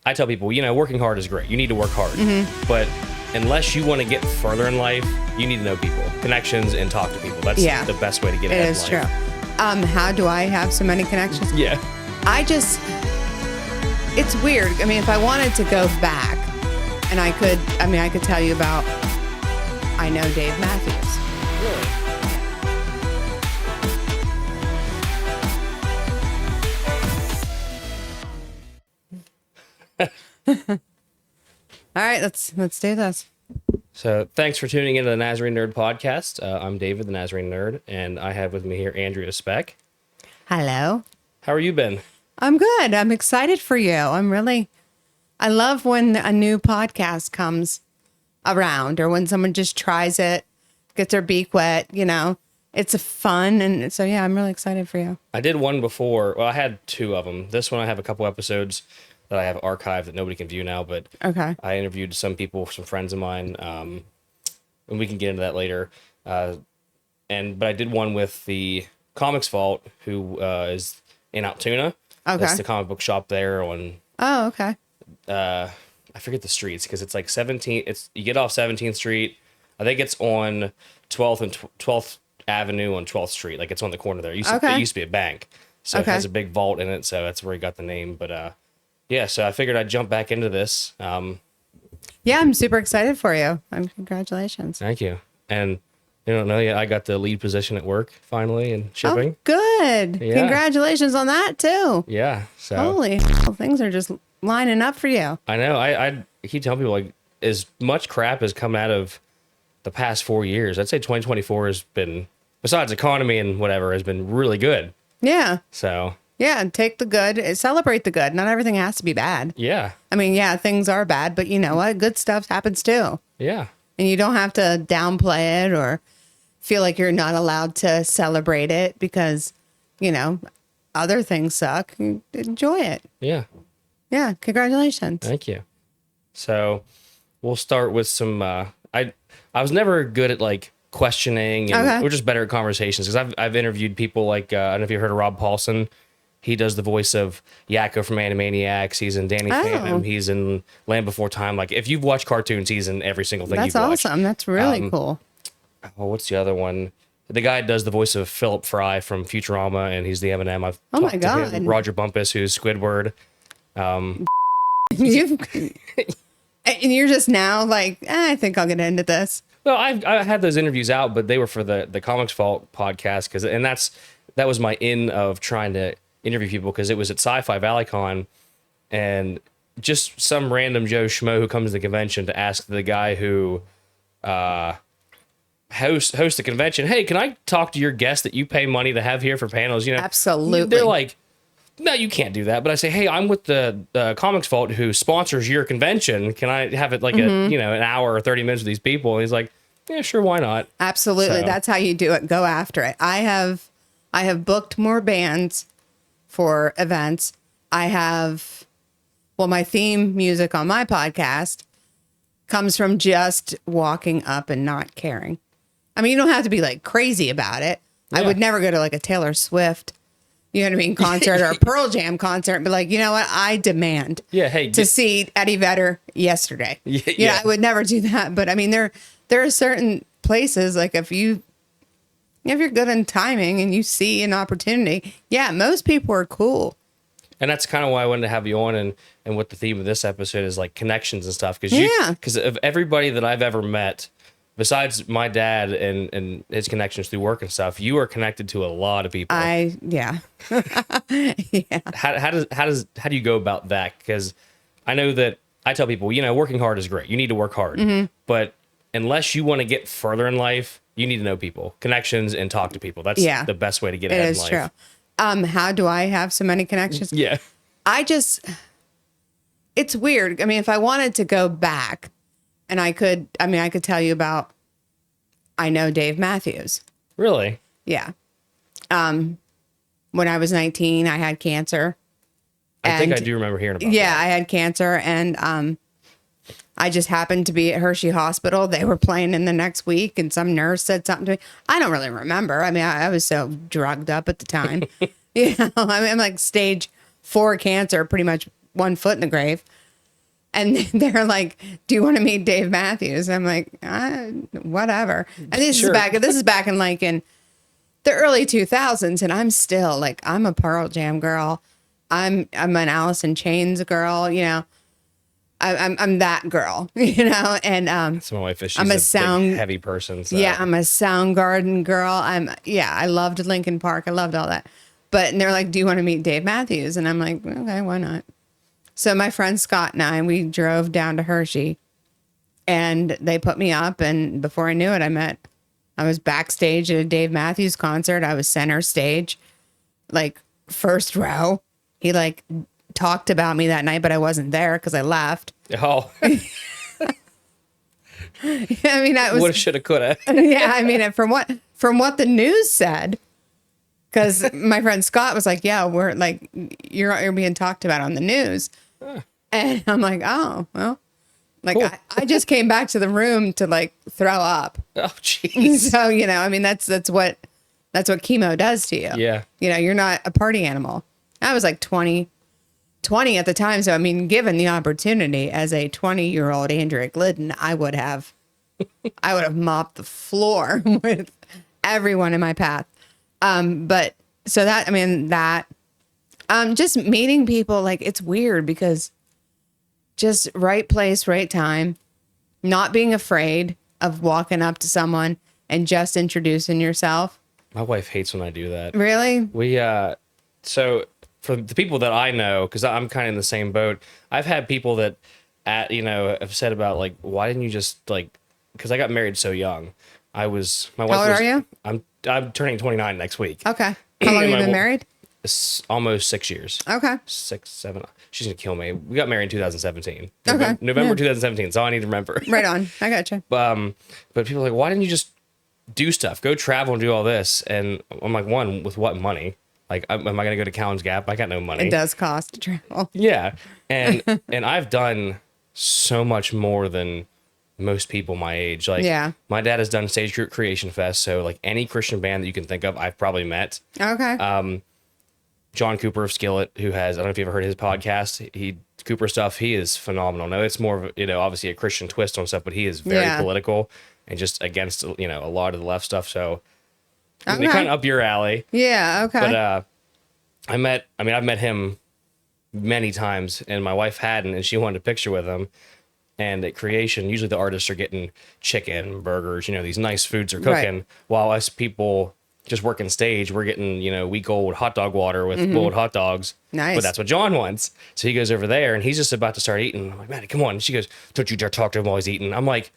I tell people, working hard is great. You need to work hard. But unless you want to get further in life, you need to know people, connections, and talk to people. That's the best way to get ahead in life. It is true. How do I have so many connections? Yeah. It's weird. I mean, if I wanted to go back, and I could tell you about, I know Dave Matthews. Really? All right, let's do this. So thanks for tuning into the Nazarene Nerd podcast. I'm David, the Nazarene Nerd, and I have with me here Andrea Speck. Hello. How are you been? I'm good. I'm excited for you. I love when a new podcast comes around or when someone just tries it, gets their beak wet, It's a fun. And so, yeah, I'm really excited for you. I did one before. Well, I had two of them. This one, I have a couple episodes that I have archived that nobody can view now, but okay. I interviewed some people, some friends of mine, and we can get into that later. But I did one with the Comics Vault, who is in Altoona. Okay. That's the comic book shop there on... Oh, okay. I forget the streets because it's like 17th. You get off 17th Street. I think it's on 12th and 12th Avenue on 12th Street. Like it's on the corner there. It used to be a bank, so it has a big vault in it. So that's where he got the name. But yeah. So I figured I'd jump back into this. Yeah, I'm super excited for you. Congratulations. Thank you. And you don't know yet, I got the lead position at work finally in shipping. Oh, good. Yeah. Congratulations on that too. Yeah. So holy hell, things are just lining up for you. I know. I keep telling people, like, as much crap has come out of the past 4 years, I'd say 2024 has been, besides economy and whatever, has been really good. Yeah. So. Yeah, take the good, celebrate the good. Not everything has to be bad. Yeah. I mean, yeah, things are bad, but you know what? Good stuff happens too. Yeah. And you don't have to downplay it or feel like you're not allowed to celebrate it because, other things suck. Enjoy it. Yeah. Yeah. Congratulations. Thank you. So we'll start with some, I was never good at like questioning and we're just better at conversations because I've interviewed people like, I don't know if you heard of Rob Paulson. He does the voice of Yakko from Animaniacs. He's in Danny Phantom. He's in Land Before Time. Like if you've watched cartoons, he's in every single thing you've watched. That's awesome. That's really cool. Well, what's the other one? The guy does the voice of Philip Fry from Futurama, and he's the M&M. I've talked to him. Roger Bumpus, who's Squidward. And you're just now like, I think I'll get into this. Well, I had those interviews out, but they were for the Comics Vault podcast, that was my in of trying to interview people because it was at Sci-Fi ValleyCon, and just some random Joe Schmo who comes to the convention to ask the guy who host the convention, hey, can I talk to your guests that you pay money to have here for panels? Absolutely. They're like, no, you can't do that. But I say, hey, I'm with the Comics Vault who sponsors your convention. Can I have it like an hour or 30 minutes with these people? And he's like, yeah, sure, why not? Absolutely. So. That's how you do it. Go after it. I have booked more bands for events. My theme music on my podcast comes from just walking up and not caring. I mean, you don't have to be like crazy about it. Yeah. I would never go to like a Taylor Swift, concert or a Pearl Jam concert and be like, you know what? I demand to see Eddie Vedder yesterday. Yeah, I would never do that. But I mean, there are certain places, like if you're good in timing and you see an opportunity, most people are cool. And that's kind of why I wanted to have you on and what the theme of this episode is, like connections and stuff. Because of everybody that I've ever met, besides my dad and his connections through work and stuff, you are connected to a lot of people. Yeah. How do you go about that? Because I know that I tell people, working hard is great. You need to work hard. But unless you want to get further in life, you need to know people, connections, and talk to people. That's the best way to get ahead in life. It is true. How do I have so many connections? Yeah. It's weird. I mean, if I wanted to go back and I could tell you about, I know Dave Matthews. Really? Yeah. When I was 19, I had cancer. I think I do remember hearing about that. Yeah, I had cancer and I just happened to be at Hershey Hospital. They were playing in the next week and some nurse said something to me. I don't really remember. I mean, I was so drugged up at the time. I'm like stage 4 cancer, pretty much 1 foot in the grave. And they're like, "Do you want to meet Dave Matthews?" I'm like, "Whatever." And this Sure. is back in like in the early 2000s, and I'm still like, I'm a Pearl Jam girl. I'm an Alice in Chains girl. You know, I'm that girl. You know, and So my wife is I'm a big, heavy person. So. yeah, I'm a Soundgarden girl. I loved Linkin Park. I loved all that. But and they're like, "Do you want to meet Dave Matthews?" And I'm like, "Okay, why not?" So my friend Scott and I, we drove down to Hershey, and they put me up. And before I knew it, I was backstage at a Dave Matthews concert. I was center stage, like first row. He like talked about me that night, but I wasn't there because I left. Oh. I mean, I was Woulda, shoulda, coulda. yeah. I mean, from what the news said, because my friend Scott was like, "Yeah, we're like you're being talked about on the news," and I'm like, "Oh, well." Like Cool. I just came back to the room to like throw up. Oh, jeez. So, you know, I mean, that's what chemo does to you. Yeah. You know, you're not a party animal. I was like 20 at the time. So, I mean, given the opportunity as a 20-year-old Andrea Glidden, I would have mopped the floor with everyone in my path. But so that, I mean, just meeting people, like, it's weird because just right place, right time, not being afraid of walking up to someone and just introducing yourself. My wife hates when I do that. Really? We, so for the people that I know, because I'm kind of in the same boat, I've had people that, have said about like, why didn't you just like, because I got married so young. My wife How old are you? I'm turning 29 next week. Okay. How long have you been married? It's almost 6 years. Okay. 6, 7. She's gonna kill me. We got married in 2017. Okay. November 2017. That's all I need to remember. Right on. I gotcha. But people are like, why didn't you just do stuff? Go travel and do all this. And I'm like, one, with what money? Like, am I gonna go to Cowan's Gap? I got no money. It does cost to travel. Yeah, and I've done so much more than most people my age. Like, Yeah. My dad has done Stage Group Creation Fest, so like any Christian band that you can think of, I've probably met. Okay. John Cooper of Skillet, who has, I don't know if you've ever heard his podcast. Cooper stuff, he is phenomenal. No, it's more of, obviously a Christian twist on stuff, but he is very political and just against, a lot of the left stuff. So kind of up your alley. Yeah. Okay. But I've met him many times, and my wife hadn't, and she wanted a picture with him. And at Creation, usually the artists are getting chicken, burgers, these nice foods are cooking, Right. while us people just working stage, we're getting, week-old hot dog water with boiled hot dogs. Nice. But that's what John wants. So he goes over there, and he's just about to start eating. I'm like, Maddie, come on. And she goes, don't you dare talk to him while he's eating. I'm like,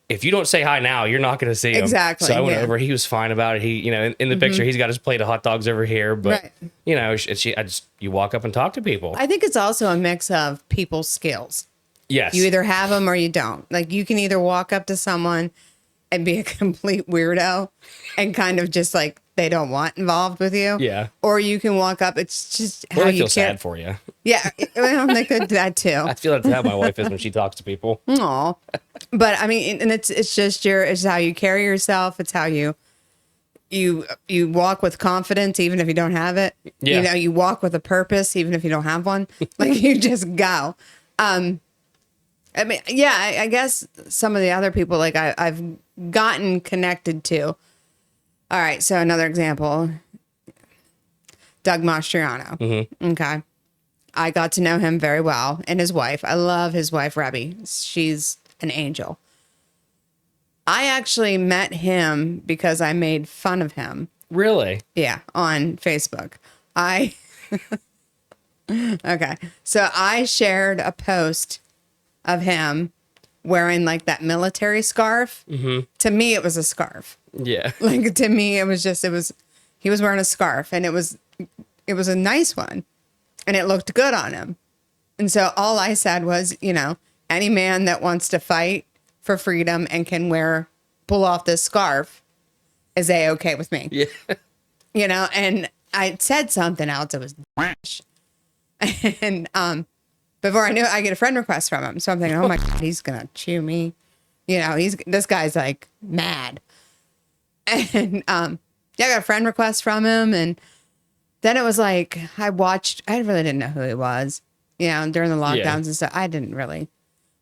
if you don't say hi now, you're not going to see him. Exactly, So I went yeah. over. He was fine about it. He, in the picture, he's got his plate of hot dogs over here. But, Right. you walk up and talk to people. I think it's also a mix of people's skills. Yes. You either have them or you don't. Like you can either walk up to someone and be a complete weirdo and kind of just like they don't want involved with you. Yeah. Or you can walk up. It's just Or how I you feel care. sad for you. Yeah. Well, they could do that too. I feel that's how my wife is when she talks to people. Aw. But I mean, and it's just it's how you carry yourself. It's how you walk with confidence, even if you don't have it. Yeah. You walk with a purpose, even if you don't have one. Like you just go. I mean, yeah, I guess some of the other people like I've gotten connected to. All right. So another example, Doug Mastriano. Mm-hmm. Okay. I got to know him very well, and his wife. I love his wife, Rebby. She's an angel. I actually met him because I made fun of him. Really? Yeah, on Facebook. Okay. So I shared a post of him wearing like that military scarf. Mm-hmm. To me, it was a scarf. Yeah. Like to me, it was he was wearing a scarf, and it was a nice one, and it looked good on him. And so all I said was, any man that wants to fight for freedom and can pull off this scarf is A-okay with me. Yeah. And I said something else. It was and before I knew it, I get a friend request from him. So I'm thinking, oh my God, he's gonna chew me. This guy's like mad. And I got a friend request from him, and then it was like I really didn't know who he was. During the lockdowns and stuff, I didn't really.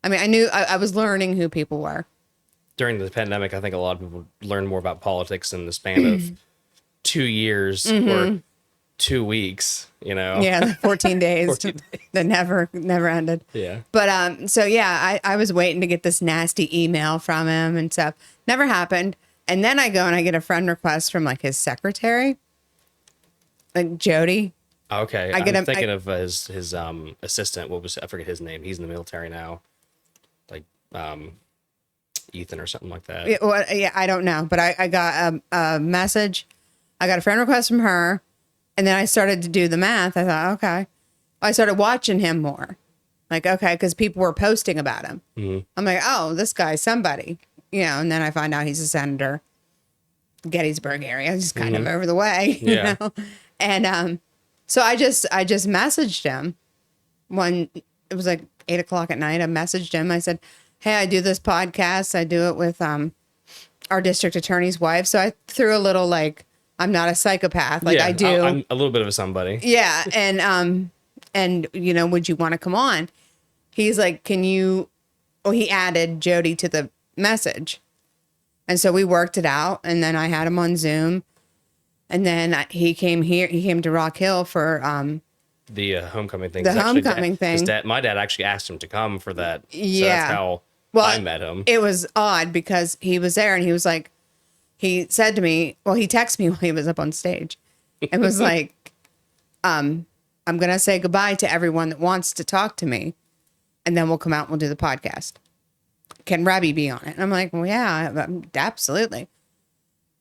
I mean, I knew I was learning who people were. During the pandemic, I think a lot of people learned more about politics in the span of 2 years or 2 weeks, you know? Yeah, the 14 days 14 days. that never ended. Yeah. But so yeah, I was waiting to get this nasty email from him and stuff. Never happened. And then I go and I get a friend request from like his secretary, like Jody. Okay. I'm thinking of his assistant. I forget his name. He's in the military now. Like Ethan or something like that. Yeah, I don't know. But I got a message. I got a friend request from her. And then I started to do the math. I thought, okay. I started watching him more. Like, okay, because people were posting about him. Mm-hmm. I'm like, oh, this guy's somebody. You know, and then I find out he's a senator, Gettysburg area, just kind of over the way. Yeah. You know? And so I just messaged him when it was like 8:00 at night. I messaged him. I said, hey, I do this podcast. I do it with our district attorney's wife. So I threw a little like, I'm not a psychopath. Like I do. I'm a little bit of a somebody. Yeah. And you know, would you want to come on? He's like, he added Jody to the message. And so we worked it out. And then I had him on Zoom. And then he came to Rock Hill for the homecoming thing. The homecoming thing. My dad actually asked him to come for that. Yeah. So that's how I met him. It was odd because he was there and he was like, he said to me, well, he texted me while he was up on stage and was like, I'm going to say goodbye to everyone that wants to talk to me. And then we'll come out and we'll do the podcast. Can Robbie be on it? And I'm like, well, yeah, absolutely.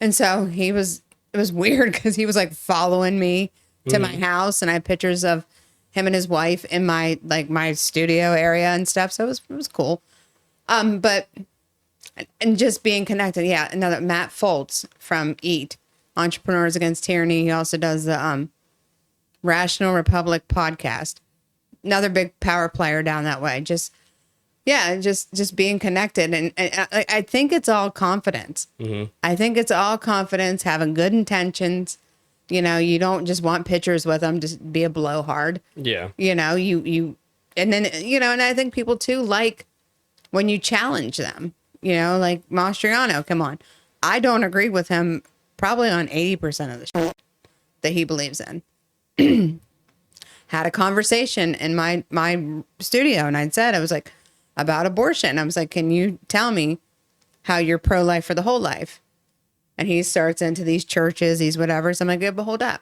And so it was weird because he was like following me to my house and I have pictures of him and his wife in my studio area and stuff. So it was cool. And just being connected. Yeah. Another Matt Foltz from EAT, Entrepreneurs Against Tyranny. He also does the Rational Republic podcast. Another big power player down that way. Just being connected. And I think it's all confidence. Mm-hmm. I think it's all confidence, having good intentions. You know, you don't just want pictures with them, just be a blowhard. Yeah. You know, and then, you know, and I think people too like when you challenge them, you know, like Mastriano, come on. I don't agree with him probably on 80% of the shit that he believes in. Had a conversation in my studio and I was like, about abortion. I was like, can you tell me how you're pro-life for the whole life? And he starts into these churches, these whatever. So I'm like, yeah, but hold up.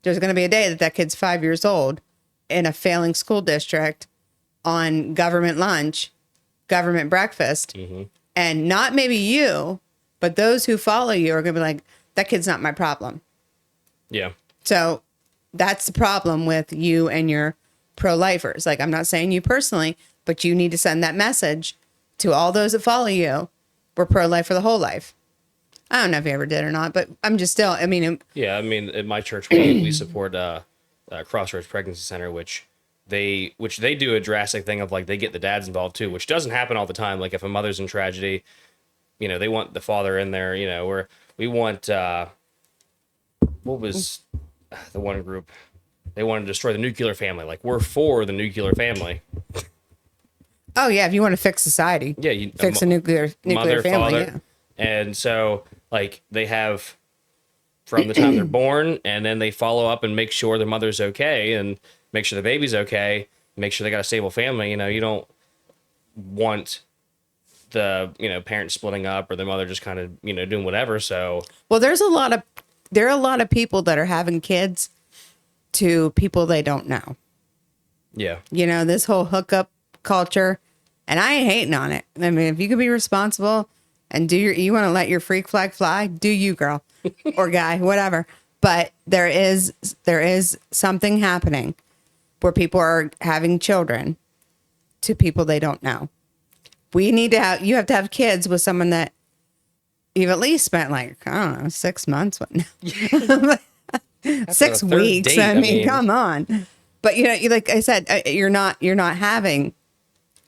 There's going to be a day that kid's 5 years old in a failing school district on government lunch, government breakfast. Mm-hmm. And not maybe you, but those who follow you are going to be like, that kid's not my problem. Yeah. So that's the problem with you and your pro-lifers. Like, I'm not saying you personally, but you need to send that message to all those that follow you. We're pro-life for the whole life. I don't know if you ever did or not, but I'm just still, I mean. Yeah, I mean, at my church, we support Crossroad Pregnancy Center, which they do a drastic thing of like, they get the dads involved too, which doesn't happen all the time. Like if a mother's in tragedy, you know, they want the father in there, you know, where we want, what was the one group? They want to destroy the nuclear family. Like we're for the nuclear family. Oh yeah, if you want to fix society, yeah, you fix a nuclear mother, family. Father. Yeah. And so, like, they have from the time they're born, and then they follow up and make sure their mother's okay, and make sure the baby's okay, make sure they got a stable family. You know, you don't want the parents splitting up or the mother just kind of doing whatever. So, well, there are a lot of people that are having kids to people they don't know. Yeah, you know, this whole hookup culture, and I ain't hating on it. I mean, if you could be responsible and you want to let your freak flag fly, do you, girl or guy, whatever. But there is something happening where people are having children to people they don't know. You have to have kids with someone that you've at least spent like, I don't know, 6 months. 6 weeks. I mean, come on. But like I said, you're not having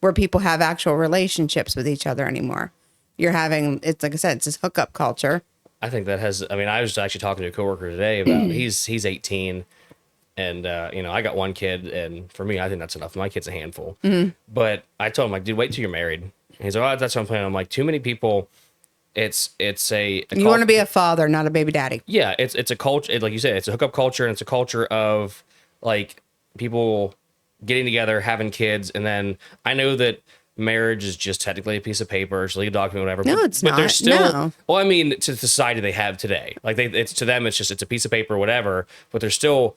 where people have actual relationships with each other anymore. You're having, it's like I said, it's this hookup culture. I think that has, I mean, I was actually talking to a coworker today about, he's 18 And, I got one kid, and for me, I think that's enough. My kid's a handful. But I told him, like, dude, wait till you're married. And he's like, oh, that's what I'm planning. I'm like, too many people, it's a you want to be a father, not a baby daddy. Yeah, it's a culture, like you said, it's a hookup culture, and it's a culture of, like, people getting together, having kids, and then I know that marriage is just technically a piece of paper, it's a legal document, whatever. No, it's not. There's still, no. well, I mean, to the society they have today, like it's to them, it's a piece of paper, whatever. But there's still,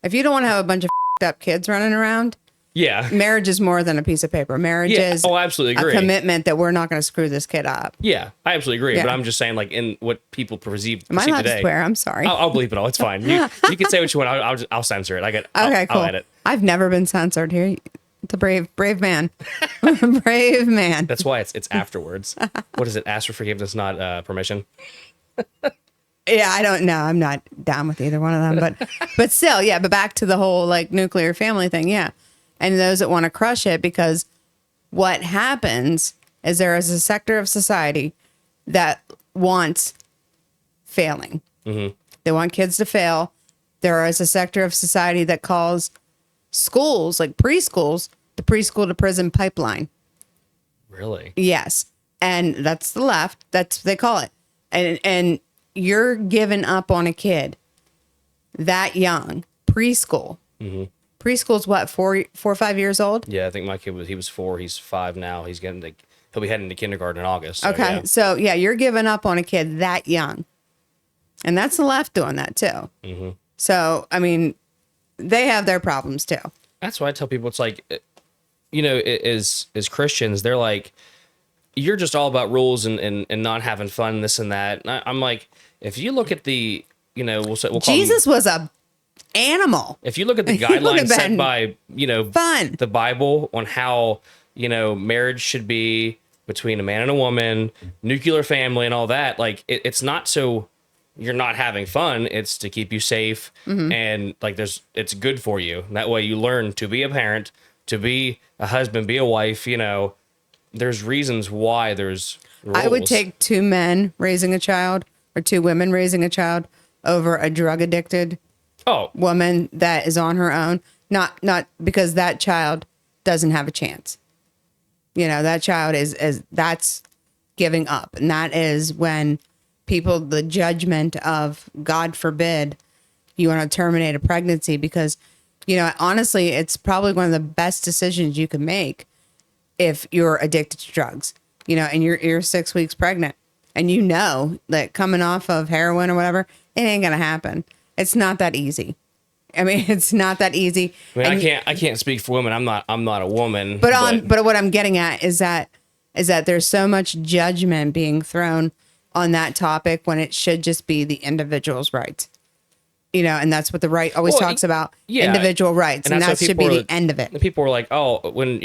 if you don't want to have a bunch of up kids running around, yeah, marriage is more than a piece of paper. Marriage is I absolutely agree. A commitment that we're not going to screw this kid up. Yeah, I absolutely agree. Yeah. But I'm just saying, like, in what people perceive Am I allowed today. to swear? I'm sorry. I'll bleep it all. It's fine. You can say what you want. I'll censor it. Okay, cool. I'll edit. I've never been censored here. It's a brave man. Brave man. That's why it's afterwards. What is it? Ask for forgiveness, not permission. Yeah, I don't know. I'm not down with either one of them, but still, yeah. But back to the whole like nuclear family thing, yeah. And those that want to crush it, because what happens is there is a sector of society that wants failing. Mm-hmm. They want kids to fail. There is a sector of society that calls schools, like preschools, the preschool to prison pipeline. Really? Yes. And that's the left. That's what they call it. And you're giving up on a kid that young, preschool. Mm-hmm. Preschool's what, 4 or 5 years old? Yeah, I think my kid he was 4. He's 5 now. He'll be heading to kindergarten in August. So, okay. Yeah. So yeah, you're giving up on a kid that young. And that's the left doing that too. Mm-hmm. So, I mean, they have their problems too. That's why I tell people, it's like, as Christians, they're like, you're just all about rules and not having fun, this and that. And I'm like, if you look at the, we'll call Jesus was a animal. If you look at the guidelines set by, fun. the Bible on how, marriage should be between a man and a woman, nuclear family and all that, like it's not so you're not having fun. It's to keep you safe. Mm-hmm. And like, it's good for you. That way you learn to be a parent, to be a husband, be a wife, there's reasons why there's rules. I would take 2 men raising a child or 2 women raising a child over a drug addicted woman that is on her own. Not because that child doesn't have a chance. That child is that's giving up. And that is when the judgment of, God forbid, you want to terminate a pregnancy, because, honestly, it's probably one of the best decisions you can make if you're addicted to drugs, and you're 6 weeks pregnant, and that coming off of heroin or whatever, it ain't going to happen. It's not that easy. I mean, it's not that easy. I mean, I can't speak for women. I'm not a woman. But what I'm getting at is that there's so much judgment being thrown on that topic when it should just be the individual's rights. And that's what the right always talks about, individual rights. And that should be the end of it. And people are like, oh, when,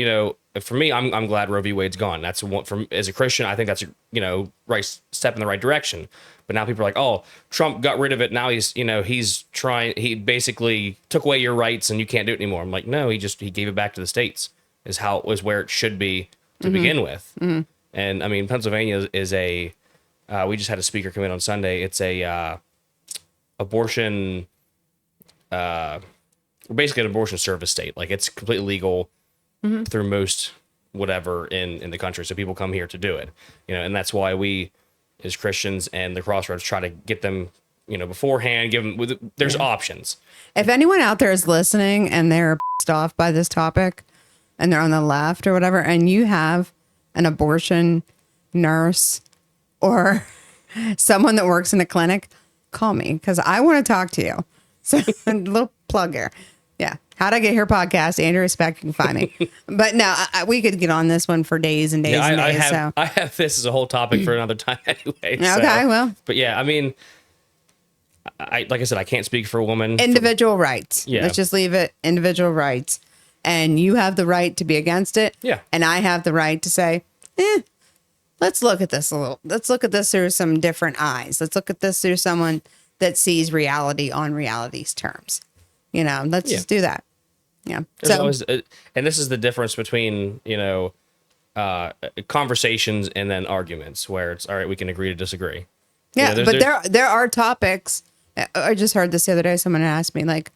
for me, I'm glad Roe v. Wade's gone. That's as a Christian, I think that's a, right step in the right direction. But now people are like, oh, Trump got rid of it. Now he basically took away your rights and you can't do it anymore. I'm like, no, he gave it back to the states is where it should be to begin with. Mm-hmm. And I mean, Pennsylvania is we just had a speaker come in on Sunday. It's a, abortion, basically an abortion service state. Like, it's completely legal through most whatever in the country. So people come here to do it, and that's why we, as Christians and the Crossroads, try to get them, beforehand, there's options. If anyone out there is listening and they're pissed off by this topic and they're on the left or whatever, and you have an abortion nurse or someone that works in a clinic, call me, because I want to talk to you. So a little plug here. Yeah. How'd I Get Here podcast? Andrea Speck, you can find me. But no, we could get on this one for days and days and days. I have this as a whole topic for another time anyway. Okay, well. But yeah, I mean, like I said, I can't speak for a woman. Individual rights. Yeah. Let's just leave it individual rights. And you have the right to be against it. Yeah. And I have the right to say, let's look at this a little. Let's look at this through some different eyes. Let's look at this through someone that sees reality on reality's terms. Let's just do that. Yeah. There's always, and this is the difference between, conversations and then arguments, where it's all right, we can agree to disagree. Yeah, but there are topics. I just heard this the other day. Someone asked me, like,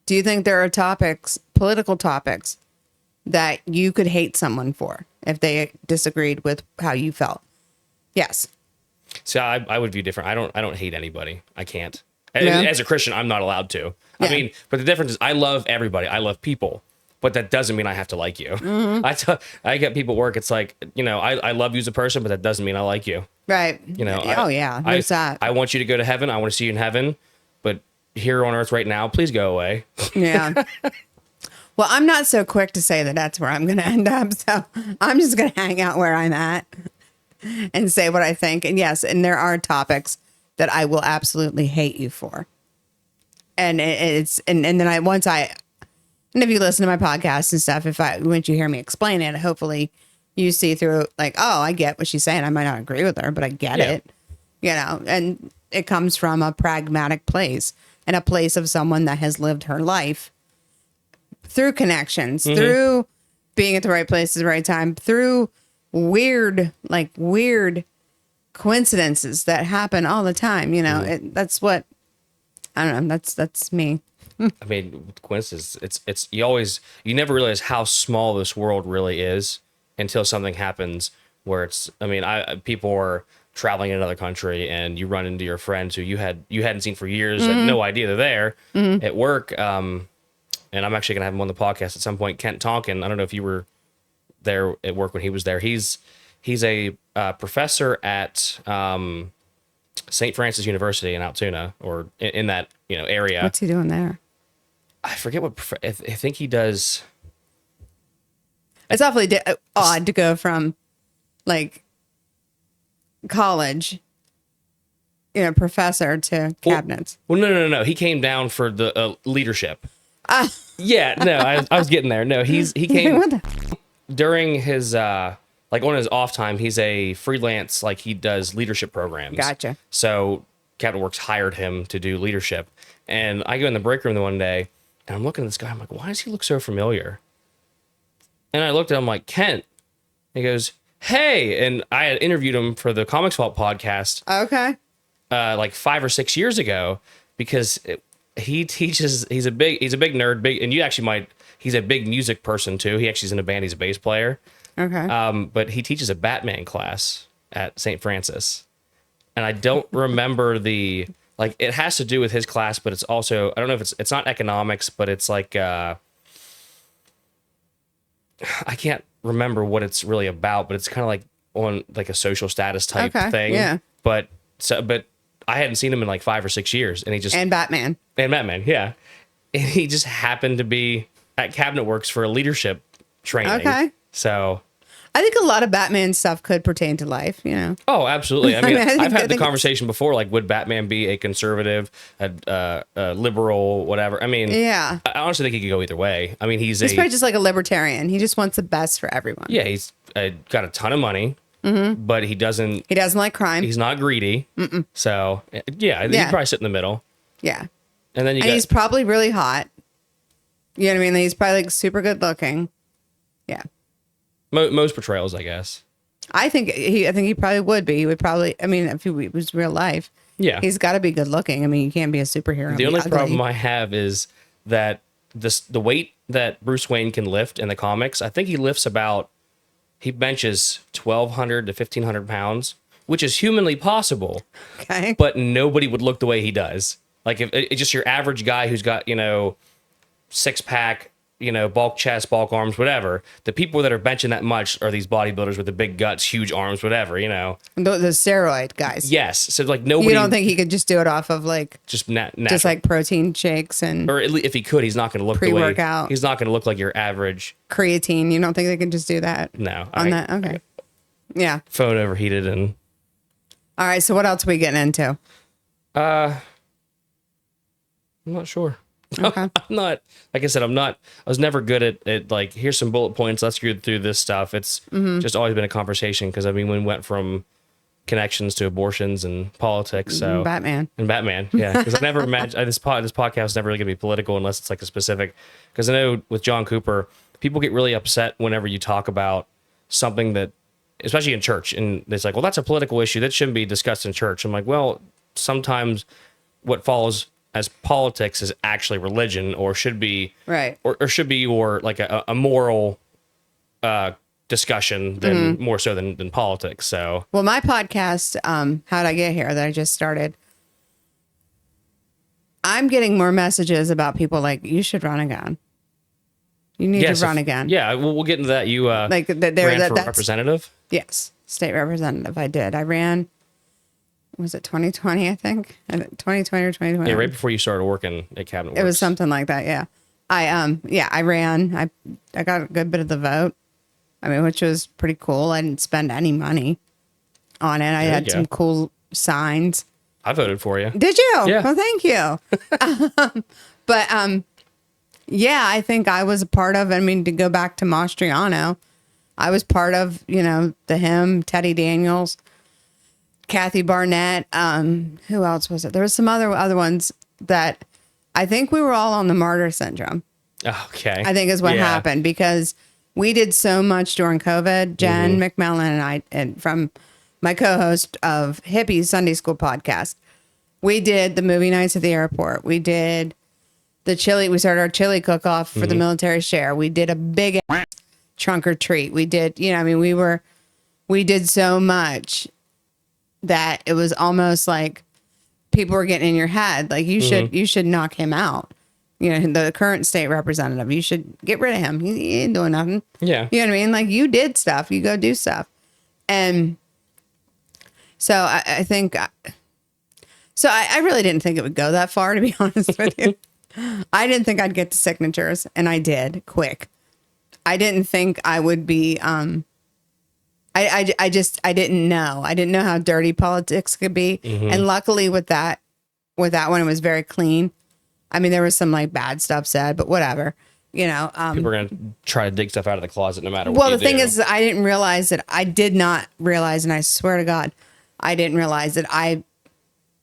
Do you think there are topics, political topics, that you could hate someone for if they disagreed with how you felt? Yes. See, I would view different. I don't hate anybody. I can't. Yeah. As a Christian, I'm not allowed to. Yeah. I mean, but the difference is I love everybody. I love people. But that doesn't mean I have to like you. I get people at work. It's like, I love you as a person, but that doesn't mean I like you. Right. Oh yeah. There's that. I want you to go to heaven. I want to see you in heaven. But here on earth right now, please go away. Yeah. Well, I'm not so quick to say that that's where I'm going to end up. So I'm just going to hang out where I'm at and say what I think. And yes, and there are topics that I will absolutely hate you for. And and if you listen to my podcast and stuff, once you hear me explain it, hopefully you see through like, oh, I get what she's saying. I might not agree with her, but I get it, and it comes from a pragmatic place and a place of someone that has lived her life through connections, through being at the right place at the right time, through weird coincidences that happen all the time. That's what, I don't know. That's me. I mean, coincidence. It's you never realize how small this world really is until something happens where people are traveling in another country and you run into your friends who you hadn't seen for years, had no idea they're there at work. And I'm actually gonna have him on the podcast at some point. Kent Tonkin. I don't know if you were there at work when he was there. He's a professor at St. Francis University in Altoona, or in that area. What's he doing there? I forget what. I think he does. It's awfully odd to go from like college, professor to cabinets. Well, no. He came down for the leadership. Yeah, no, I was getting there. No, he came during his on his off time. He's a freelance, he does leadership programs. Gotcha. So Cabinet Works hired him to do leadership, and I go in the break room the one day. And I'm looking at this guy. I'm like, why does he look so familiar? And I looked at him like, Kent. He goes, hey. And I had interviewed him for the Comics Vault podcast. Okay. 5 or 6 years ago, because he teaches. He's a big nerd. And you actually he's a big music person too. He actually is in a band. He's a bass player. Okay. But he teaches a Batman class at St. Francis. And I don't remember it has to do with his class, but it's also, I don't know if it's not economics, but it's I can't remember what it's really about, but it's kind of on a social status type thing. Yeah. But I hadn't seen him in 5 or 6 years, and and Batman, yeah. And he just happened to be at Cabinet Works for a leadership training. Okay. So I think a lot of Batman stuff could pertain to life, Oh, absolutely. I mean, I I've had the conversation before, would Batman be a conservative, a liberal, whatever? I mean, yeah. I honestly think he could go either way. I mean, he's probably just like a libertarian. He just wants the best for everyone. Yeah, he's got a ton of money, but he doesn't like crime. He's not greedy. So, yeah, I think he'd probably sit in the middle. Yeah. And then he's probably really hot. You know what I mean? He's probably super good looking. Yeah. Most portrayals, I guess. I think he probably would be. He would probably. I mean, if he was real life, yeah, he's got to be good looking. I mean, you can't be a superhero. The only problem I have is that the weight that Bruce Wayne can lift in the comics. I think he benches 1,200 to 1,500 pounds, which is humanly possible. Okay, but nobody would look the way he does. If it's just your average guy who's got 6-pack. Bulk chest, bulk arms, whatever. The people that are benching that much are these bodybuilders with the big guts, huge arms, whatever, The steroid guys. Yes. So nobody. You don't think he could just do it off of just protein shakes and. Or at least if he could, he's not going to look pre-workout. He's not going to look like your average creatine. You don't think they can just do that? No. That. Okay. Yeah. Phone overheated and. All right. So what else are we getting into? I'm not sure. Okay. I'm not, like I said, I was never good at here's some bullet points. Let's go through this stuff. It's just always been a conversation. Cause we went from connections to abortions and politics. So Batman. Yeah. Cause I never imagined this podcast is never really gonna be political unless it's a specific, cause I know with John Cooper, people get really upset whenever you talk about something that, especially in church. And it's well, that's a political issue that shouldn't be discussed in church. I'm well, sometimes what follows as politics is actually religion, or should be right, or should be or like a moral discussion than more so than politics. So, well, my podcast, How'd I Get Here, that I just started, I'm getting more messages about people like, you should run again. You need to run again. Yeah, we'll get into that. You like ran for representative? Yes, state representative. I did. I ran, was it 2020, I think? 2020 or 2021. Yeah, right before you started working at Cabinet Works. It was something like that, yeah. I ran. I got a good bit of the vote. I mean, which was pretty cool. I didn't spend any money on it. I had some cool signs. I voted for you. Did you? Yeah. Well, thank you. But yeah, I think I was a part of, I mean, to go back to Mastriano, I was part of, the hymn, Teddy Daniels, Kathy Barnett. Who else was it? There was some other ones that I think we were all on the martyr syndrome. Okay. I think is what happened, because we did so much during COVID. Jen McMillan and I, and from my co-host of Hippie Sunday School podcast, we did the movie nights at the airport. We did the chili. We started our chili cook-off for the military share. We did a big trunk or treat. We did, we did so much that it was almost like people were getting in your head. Like, you should knock him out. The current state representative, you should get rid of him. He ain't doing nothing. Yeah. You know what I mean? Like, you did stuff. You go do stuff. And so I think, so I really didn't think it would go that far, to be honest with you. I didn't think I'd get the signatures, and I did quick. I didn't think I would be, I didn't know. I didn't know how dirty politics could be. And luckily with that one, it was very clean. I mean, there was some like bad stuff said, but whatever, People are going to try to dig stuff out of the closet no matter what. Well, the thing is, I did not realize, and I swear to God, I didn't realize that I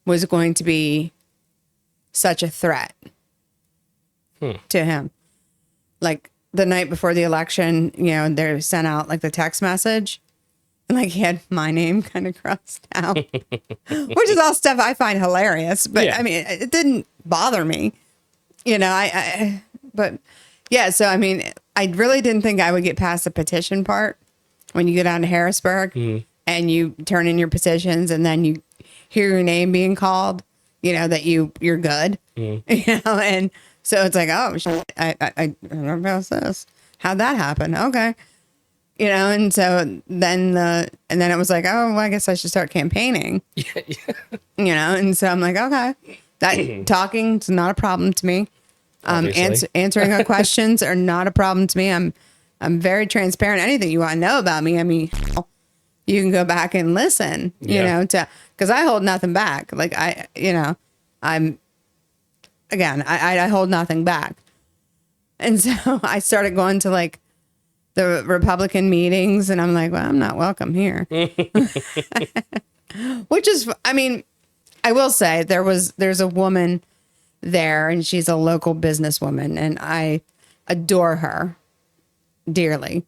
was going to be such a threat to him. Like, the night before the election, they sent out like the text message, and like he had my name kind of crossed out, which is all stuff I find hilarious. But I mean, it didn't bother me, but yeah. So, I mean, I really didn't think I would get past the petition part when you go down to Harrisburg and you turn in your petitions, and then you hear your name being called, that you're good, and so it's like, oh, I don't know about this. How'd that happen? Okay. And so then it was like, oh, well, I guess I should start campaigning. And so I'm like, okay, that talking is not a problem to me. Answering our questions are not a problem to me. I'm very transparent. Anything you want to know about me, I mean, you can go back and listen, because I hold nothing back. Like I hold nothing back. And so I started going to like the Republican meetings, and I'm like, well, I'm not welcome here. Which is, I mean, I will say there's a woman there, and she's a local businesswoman, and I adore her dearly.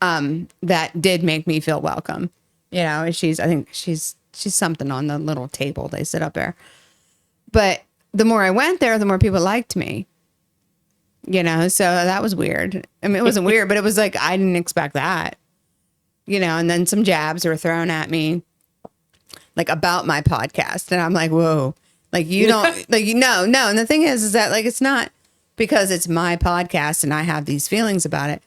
That did make me feel welcome. I think she's something on the little table they sit up there. But the more I went there, the more people liked me. So that was weird. I mean, it wasn't weird, but it was like, I didn't expect that, and then some jabs were thrown at me like about my podcast. And I'm like, whoa, like, you don't like, no. And the thing is that like, it's not because it's my podcast and I have these feelings about it.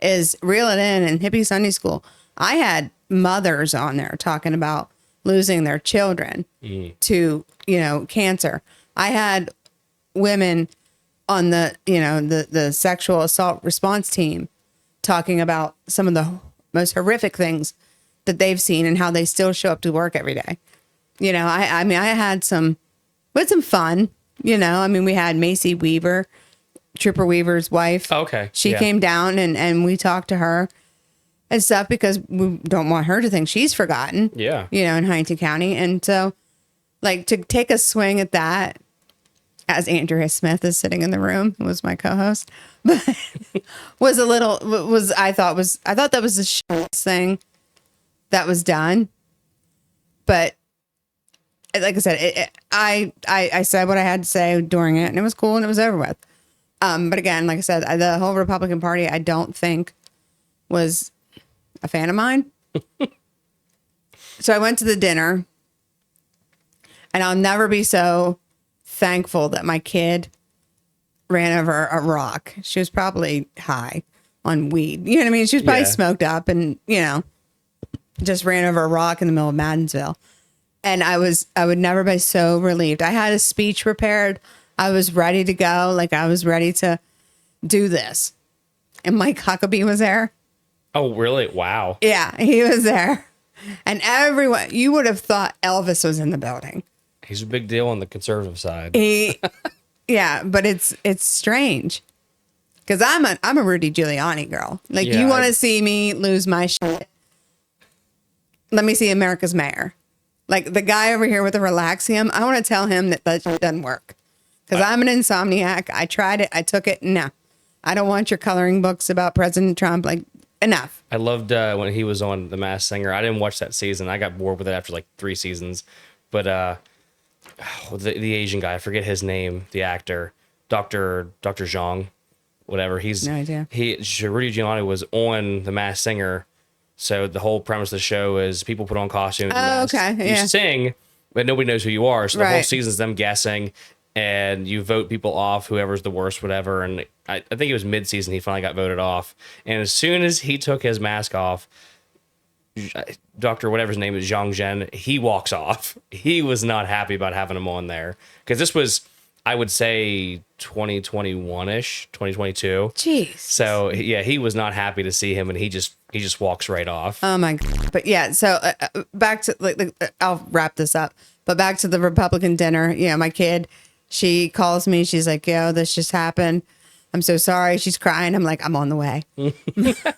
Is Reel It In and Hippie Sunday School. I had mothers on there talking about losing their children to, cancer. I had women on the sexual assault response team talking about some of the most horrific things that they've seen and how they still show up to work every day. I mean, I had some fun, I mean, we had Macy Weaver, Trooper Weaver's wife. Okay. She came down and we talked to her and stuff, because we don't want her to think she's forgotten. Yeah. In Huntington County. And so like, to take a swing at that, as Andrea Smith is sitting in the room, who was my co-host, but I thought that was the shittiest thing that was done. But like I said, I said what I had to say during it, and it was cool, and it was over with. But again, like I said, the whole Republican Party, I don't think was a fan of mine. So I went to the dinner, and I'll never be so thankful that my kid ran over a rock. She was probably high on weed. You know what I mean? She was probably smoked up and, just ran over a rock in the middle of Maddenville. And I would never be so relieved. I had a speech prepared. I was ready to go. Like, I was ready to do this. And Mike Huckabee was there. Oh, really? Wow. Yeah, he was there. And everyone, you would have thought Elvis was in the building. He's a big deal on the conservative side. Yeah, but it's strange. Because I'm a Rudy Giuliani girl. Like, you want to see me lose my shit? Let me see America's mayor. Like, the guy over here with the Relaxium, I want to tell him that shit doesn't work. Because I'm an insomniac. I tried it. I took it. No. I don't want your coloring books about President Trump. Like, enough. I loved when he was on The Masked Singer. I didn't watch that season. I got bored with it after like 3 seasons. But the Asian guy, I forget his name, the actor, Dr. Zhang, whatever. He's no idea. Rudy Giuliani was on The Masked Singer. So the whole premise of the show is people put on costumes. Oh, okay. Yeah. You sing, but nobody knows who you are. So the whole season is them guessing, and you vote people off, whoever's the worst, whatever. And I think it was mid-season he finally got voted off. And as soon as he took his mask off, Dr. whatever his name is, Zhang Zhen, he walks off. He was not happy about having him on there. Because this was, I would say, 2021-ish, 2022. Jeez. So, yeah, he was not happy to see him, and he just walks right off. Oh, my God. But, yeah, so back to, like, I'll wrap this up. But back to the Republican dinner. Yeah, my kid, she calls me. She's like, yo, this just happened. I'm so sorry. She's crying. I'm like, I'm on the way.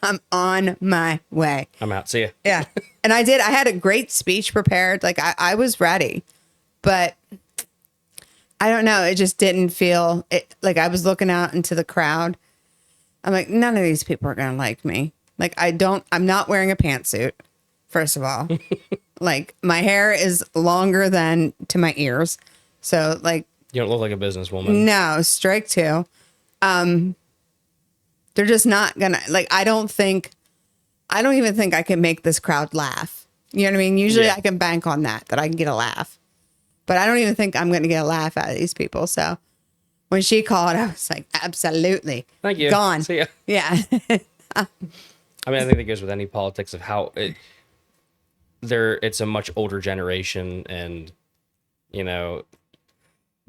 I'm on my way. I'm out. See ya. Yeah. And I had a great speech prepared. Like, I was ready. But I don't know. It just didn't feel it. Like, I was looking out into the crowd. I'm like, none of these people are going to like me. Like, I'm not wearing a pantsuit, first of all. Like, my hair is longer than to my ears. So, like. You don't look like a businesswoman. No, strike two. They're just not gonna, like, I don't even think I can make this crowd laugh. You know what I mean? Usually I can bank on that I can get a laugh, but I don't even think I'm going to get a laugh out of these people. So when she called, I was like, absolutely. Thank you. Gone. See ya. Yeah. I mean, I think that goes with any politics of how it's a much older generation, and,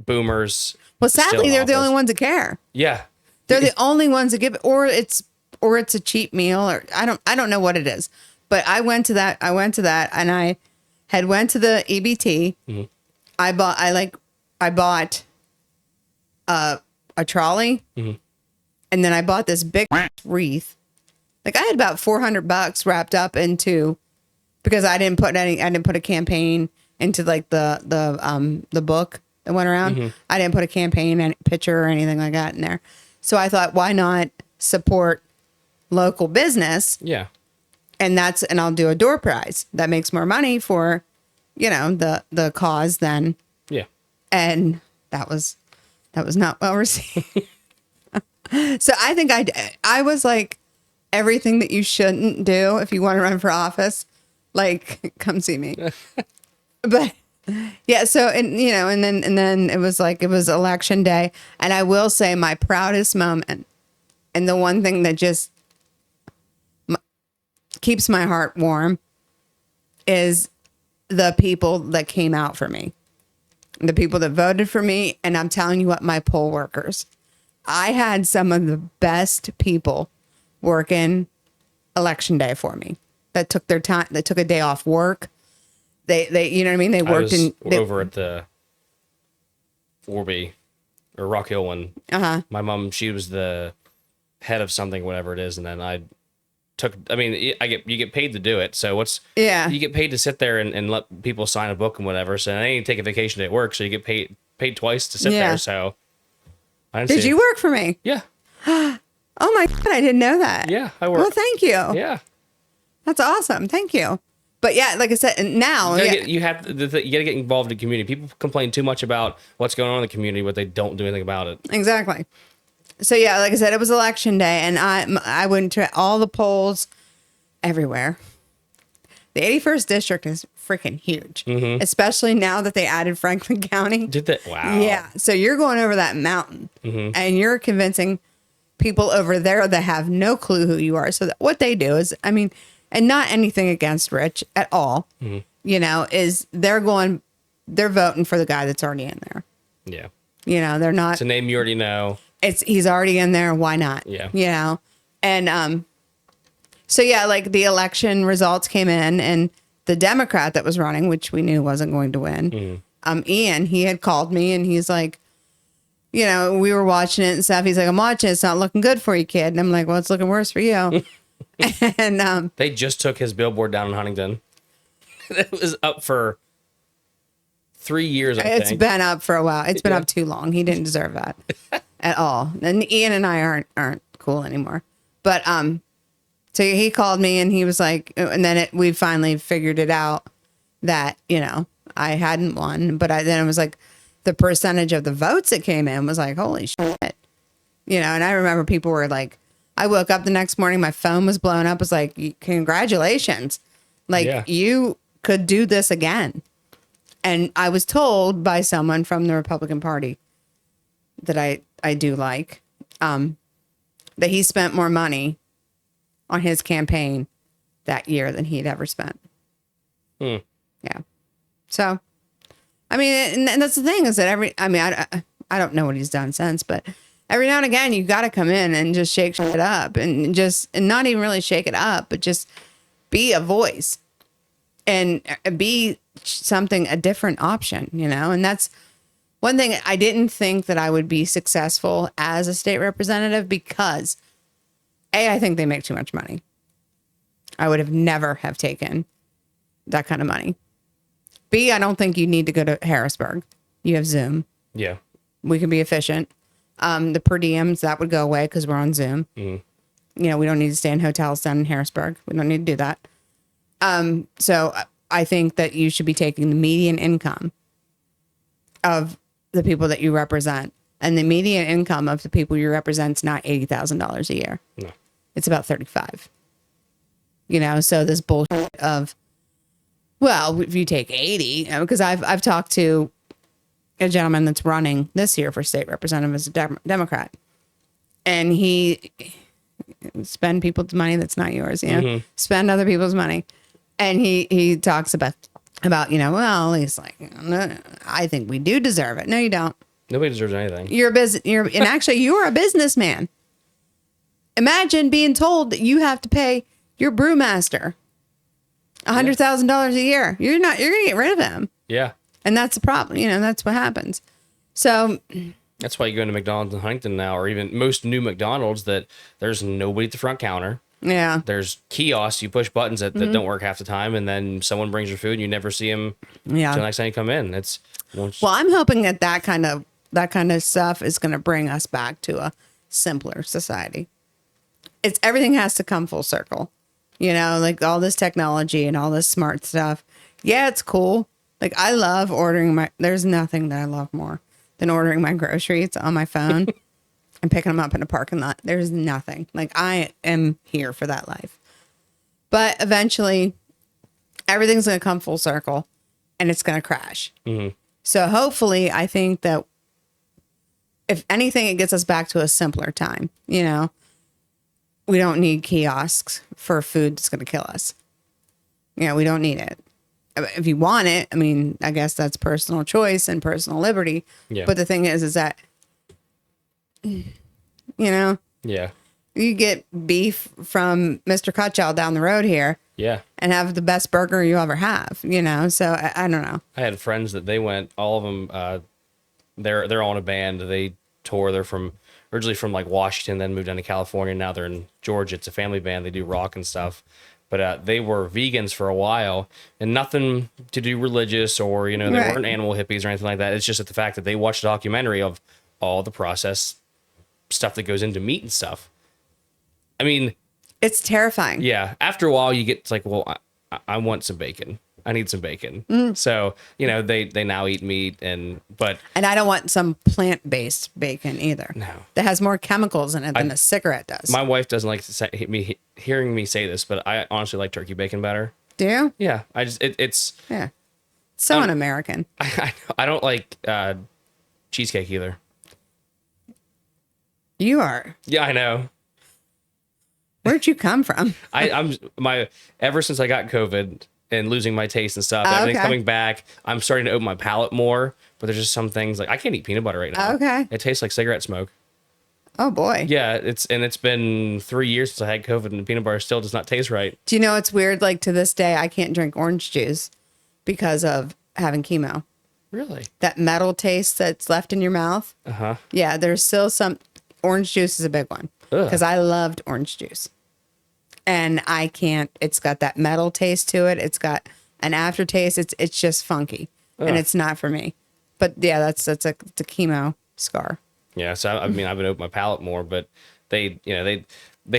boomers. Well, sadly, they're the only ones that care. Yeah. They're the only ones that give it, or it's a cheap meal, or I don't know what it is. But I went to that and I had went to the EBT. Mm-hmm. I bought a trolley, mm-hmm. and then I bought this big wreath. Like, I had about $400 wrapped up into, because I didn't put a campaign into, like, the book that went around. Mm-hmm. I didn't put a campaign and picture or anything like that in there. So I thought, why not support local business? Yeah. And I'll do a door prize that makes more money for, the cause then. Yeah. And that was not well received. So I think I was like, everything that you shouldn't do if you want to run for office, like, come see me. But yeah, so, and then it was election day. And I will say my proudest moment, and the one thing that just keeps my heart warm, is the people that came out for me, the people that voted for me. And I'm telling you what, my poll workers, I had some of the best people working election day for me, that took their time, that took a day off work. They you know what I mean? They worked over at the Orby or Rock Hill one. Uh-huh. My mom, she was the head of something, whatever it is, and then you get paid to do it. So you get paid to sit there and let people sign a book and whatever. So I didn't take a vacation day at work, so you get paid twice to sit there. So did you work for me? Yeah. Oh my God, I didn't know that. Yeah, I worked. Well, thank you. Yeah. That's awesome. Thank you. But yeah, like I said, now you got to get involved in the community. People complain too much about what's going on in the community, but they don't do anything about it. Exactly. So yeah, like I said, it was election day, and I went to all the polls everywhere. The 81st district is freaking huge, especially now that they added Franklin County. Did that? Wow. Yeah. So you're going over that mountain, and you're convincing people over there that have no clue who you are. So what they do is, I mean, and not anything against Rich at all, you know, is they're voting for the guy that's already in there. Yeah. You know, they're not. It's a name you already know. He's already in there. Why not? Yeah. You know, and so yeah, like the election results came in, and the Democrat that was running, which we knew wasn't going to win, Ian, he had called me, and he's like, you know, we were watching it and stuff. He's like, I'm watching it. It's not looking good for you, kid. And I'm like, well, it's looking worse for you. And they just took his billboard down in Huntington. It was up for 3 years, I think. It's been up for a while. It's been up too long. He didn't deserve that at all. And Ian and I aren't cool anymore. But so he called me, and he was like, and then we finally figured it out that, you know, I hadn't won. But then it was like the percentage of the votes that came in was like, holy shit. You know, and I remember people were like, I woke up the next morning, my phone was blowing up. It was like, congratulations. Like, you could do this again. And I was told by someone from the Republican Party that I do like, that he spent more money on his campaign that year than he'd ever spent. Yeah. So, I mean, and that's the thing is that I don't know what he's done since, but every now and again, you got to come in and just shake shit up and not even really shake it up, but just be a voice and be a different option, you know? And that's one thing. I didn't think that I would be successful as a state representative because I think they make too much money. I would have never have taken that kind of money. B, I don't think you need to go to Harrisburg. You have Zoom. Yeah. We can be efficient. The per diems, that would go away because we're on Zoom. You know, we don't need to stay in hotels down in Harrisburg. We don't need to do that. So I think that you should be taking the median income of the people that you represent. And the median income of the people you represent is not $80,000 a year. No. It's about 35. You know, so this bullshit of, well, if you take 80, because I've talked to a gentleman that's running this year for state representative as a Democrat, and he spend people's money that's not yours, you know, spend other people's money, and he talks about you know, well, he's like, I think we do deserve it. No, you don't. Nobody deserves anything. And actually, you're a businessman. Imagine being told that you have to pay your brewmaster $100,000 a year. You're gonna get rid of him. Yeah. And that's the problem. You know, that's what happens. So that's why you go into McDonald's in Huntington now, or even most new McDonald's, that there's nobody at the front counter. Yeah. There's kiosks. You push buttons that don't work half the time, and then someone brings your food, and you never see them until the next time you come in. Well, I'm hoping that kind of stuff is going to bring us back to a simpler society. Everything has to come full circle. You know, like all this technology and all this smart stuff. Yeah, it's cool. Like, I love ordering there's nothing that I love more than ordering my groceries on my phone and picking them up in a parking lot. There's nothing. Like, I am here for that life. But eventually, everything's going to come full circle and it's going to crash. So hopefully, I think that if anything, it gets us back to a simpler time. You know, we don't need kiosks for food that's going to kill us. You know, we don't need it. If you want it, I mean, I guess that's personal choice and personal liberty. Yeah. But the thing is that, you know, you get beef from Mr. Cutchild down the road here. Yeah. And have the best burger you ever have, you know? So I don't know. I had friends that they went, all of them, they're all in a band. They tour. They're originally from like Washington, then moved down to California. Now they're in Georgia. It's a family band. They do rock and stuff. But they were vegans for a while, and nothing to do religious, or, you know, they weren't animal hippies or anything like that. It's just the fact that they watched a documentary of all the processed stuff that goes into meat and stuff. I mean, it's terrifying. Yeah. After a while, you get like, well, I want some bacon. I need some bacon. So, they now eat meat and I don't want some plant-based bacon either. No. That has more chemicals in it than a cigarette does. My wife doesn't like hearing me say this, but I honestly like turkey bacon better. Do you? Yeah. It's yeah. So un-American. I don't like cheesecake either. You are. Yeah, I know. Where'd you come from? Ever since I got COVID and losing my taste and stuff, everything's coming back. I'm starting to open my palate more, but there's just some things like I can't eat peanut butter right now. Okay. It tastes like cigarette smoke. Oh boy. Yeah, it's been 3 years since I had COVID and the peanut butter still does not taste right. Do you know it's weird? Like to this day, I can't drink orange juice because of having chemo. Really? That metal taste that's left in your mouth. Uh-huh. Yeah, there's still some. Orange juice is a big one because I loved orange juice. And I can't, it's got that metal taste to it. It's got an aftertaste. It's just funky and it's not for me. But yeah, that's a chemo scar. Yeah. So, I've been opening my palate more, but they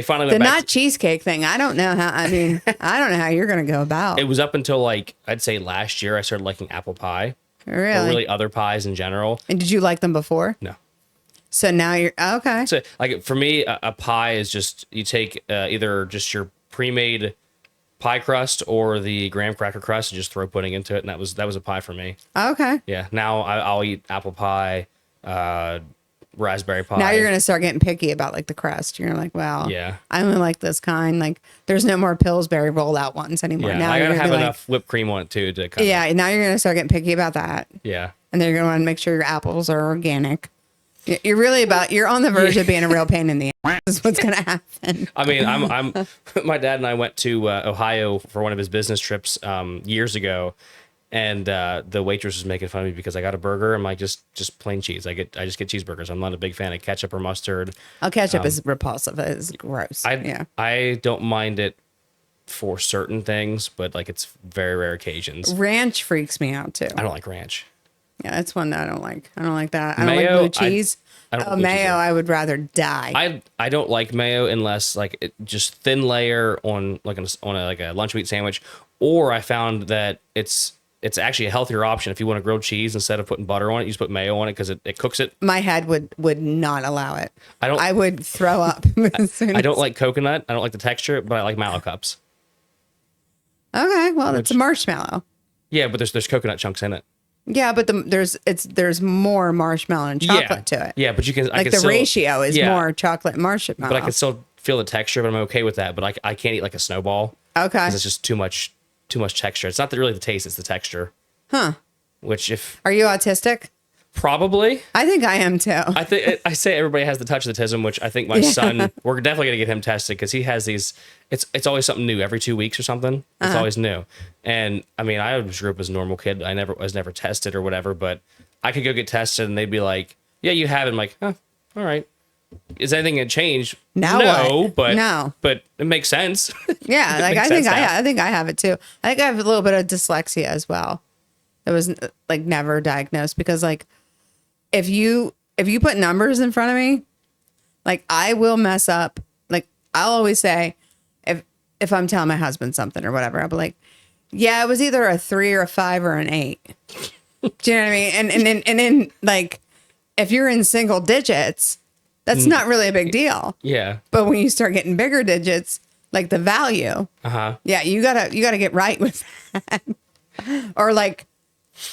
finally went the back not cheesecake thing. I don't know how, I don't know how you're going to go about. It was up until like, I'd say last year, I started liking apple pie. Really? Or really other pies in general. And did you like them before? No. So now you're okay. So like for me, a pie is just you take either just your pre-made pie crust or the graham cracker crust and just throw pudding into it, and that was a pie for me. Okay. Yeah. Now I'll eat apple pie, raspberry pie. Now you're gonna start getting picky about like the crust. You're like, well, yeah, I only like this kind. Like, there's no more Pillsbury rollout ones anymore. Yeah, now I gotta have like, enough whipped cream on it too to. Yeah. Now you're gonna start getting picky about that. Yeah. And then you're gonna want to make sure your apples are organic. You're really you're on the verge of being a real pain in the ass. Is what's gonna happen. I mean, I'm my dad and I went to Ohio for one of his business trips years ago, and the waitress was making fun of me because I got a burger. I'm like, just plain cheese. I just get cheeseburgers. I'm not a big fan of ketchup or mustard. Oh, ketchup is repulsive. It's gross. I don't mind it for certain things, but like it's very rare occasions. Ranch freaks me out too. I don't like ranch. Yeah, that's one that I don't like. I don't like that. I Mayo, don't like blue cheese. I don't mayo, I would rather die. I don't like mayo unless like it just thin layer on like on a lunch meat sandwich, or I found that it's actually a healthier option if you want a grilled cheese instead of putting butter on it. You just put mayo on it because it cooks it. My head would not allow it. I would throw up. I don't like coconut. I don't like the texture, but I like mallow cups. Okay, well, that's a marshmallow. Yeah, but there's coconut chunks in it. Yeah, but there's more marshmallow and chocolate to it. Yeah, but you can like the ratio is more chocolate and marshmallow. But I can still feel the texture, but I'm okay with that. But I can't eat like a snowball. Okay, because it's just too much texture. It's not really the taste; it's the texture. Huh? Which are you autistic? Probably. I think I am too. I say everybody has the touch of autism, which I think my son. We're definitely gonna get him tested because he has these. It's always something new every 2 weeks or something. It's always new. And I mean, I just grew up as a normal kid. I was never tested or whatever, but I could go get tested and they'd be like, "Yeah, you have it." I'm like, "Huh, all right." Is anything gonna change? Now no, what? but no, but it makes sense. Yeah, like I think I have it too. I think I have a little bit of dyslexia as well. It was like never diagnosed because like. If you put numbers in front of me, like I will mess up. Like I'll always say, if I'm telling my husband something or whatever, I'll be like, yeah, it was either a 3 or a 5 or an 8. Do you know what I mean? And then like, if you're in single digits, that's not really a big deal. Yeah. But when you start getting bigger digits, like the value, yeah, you gotta get right with that. Or like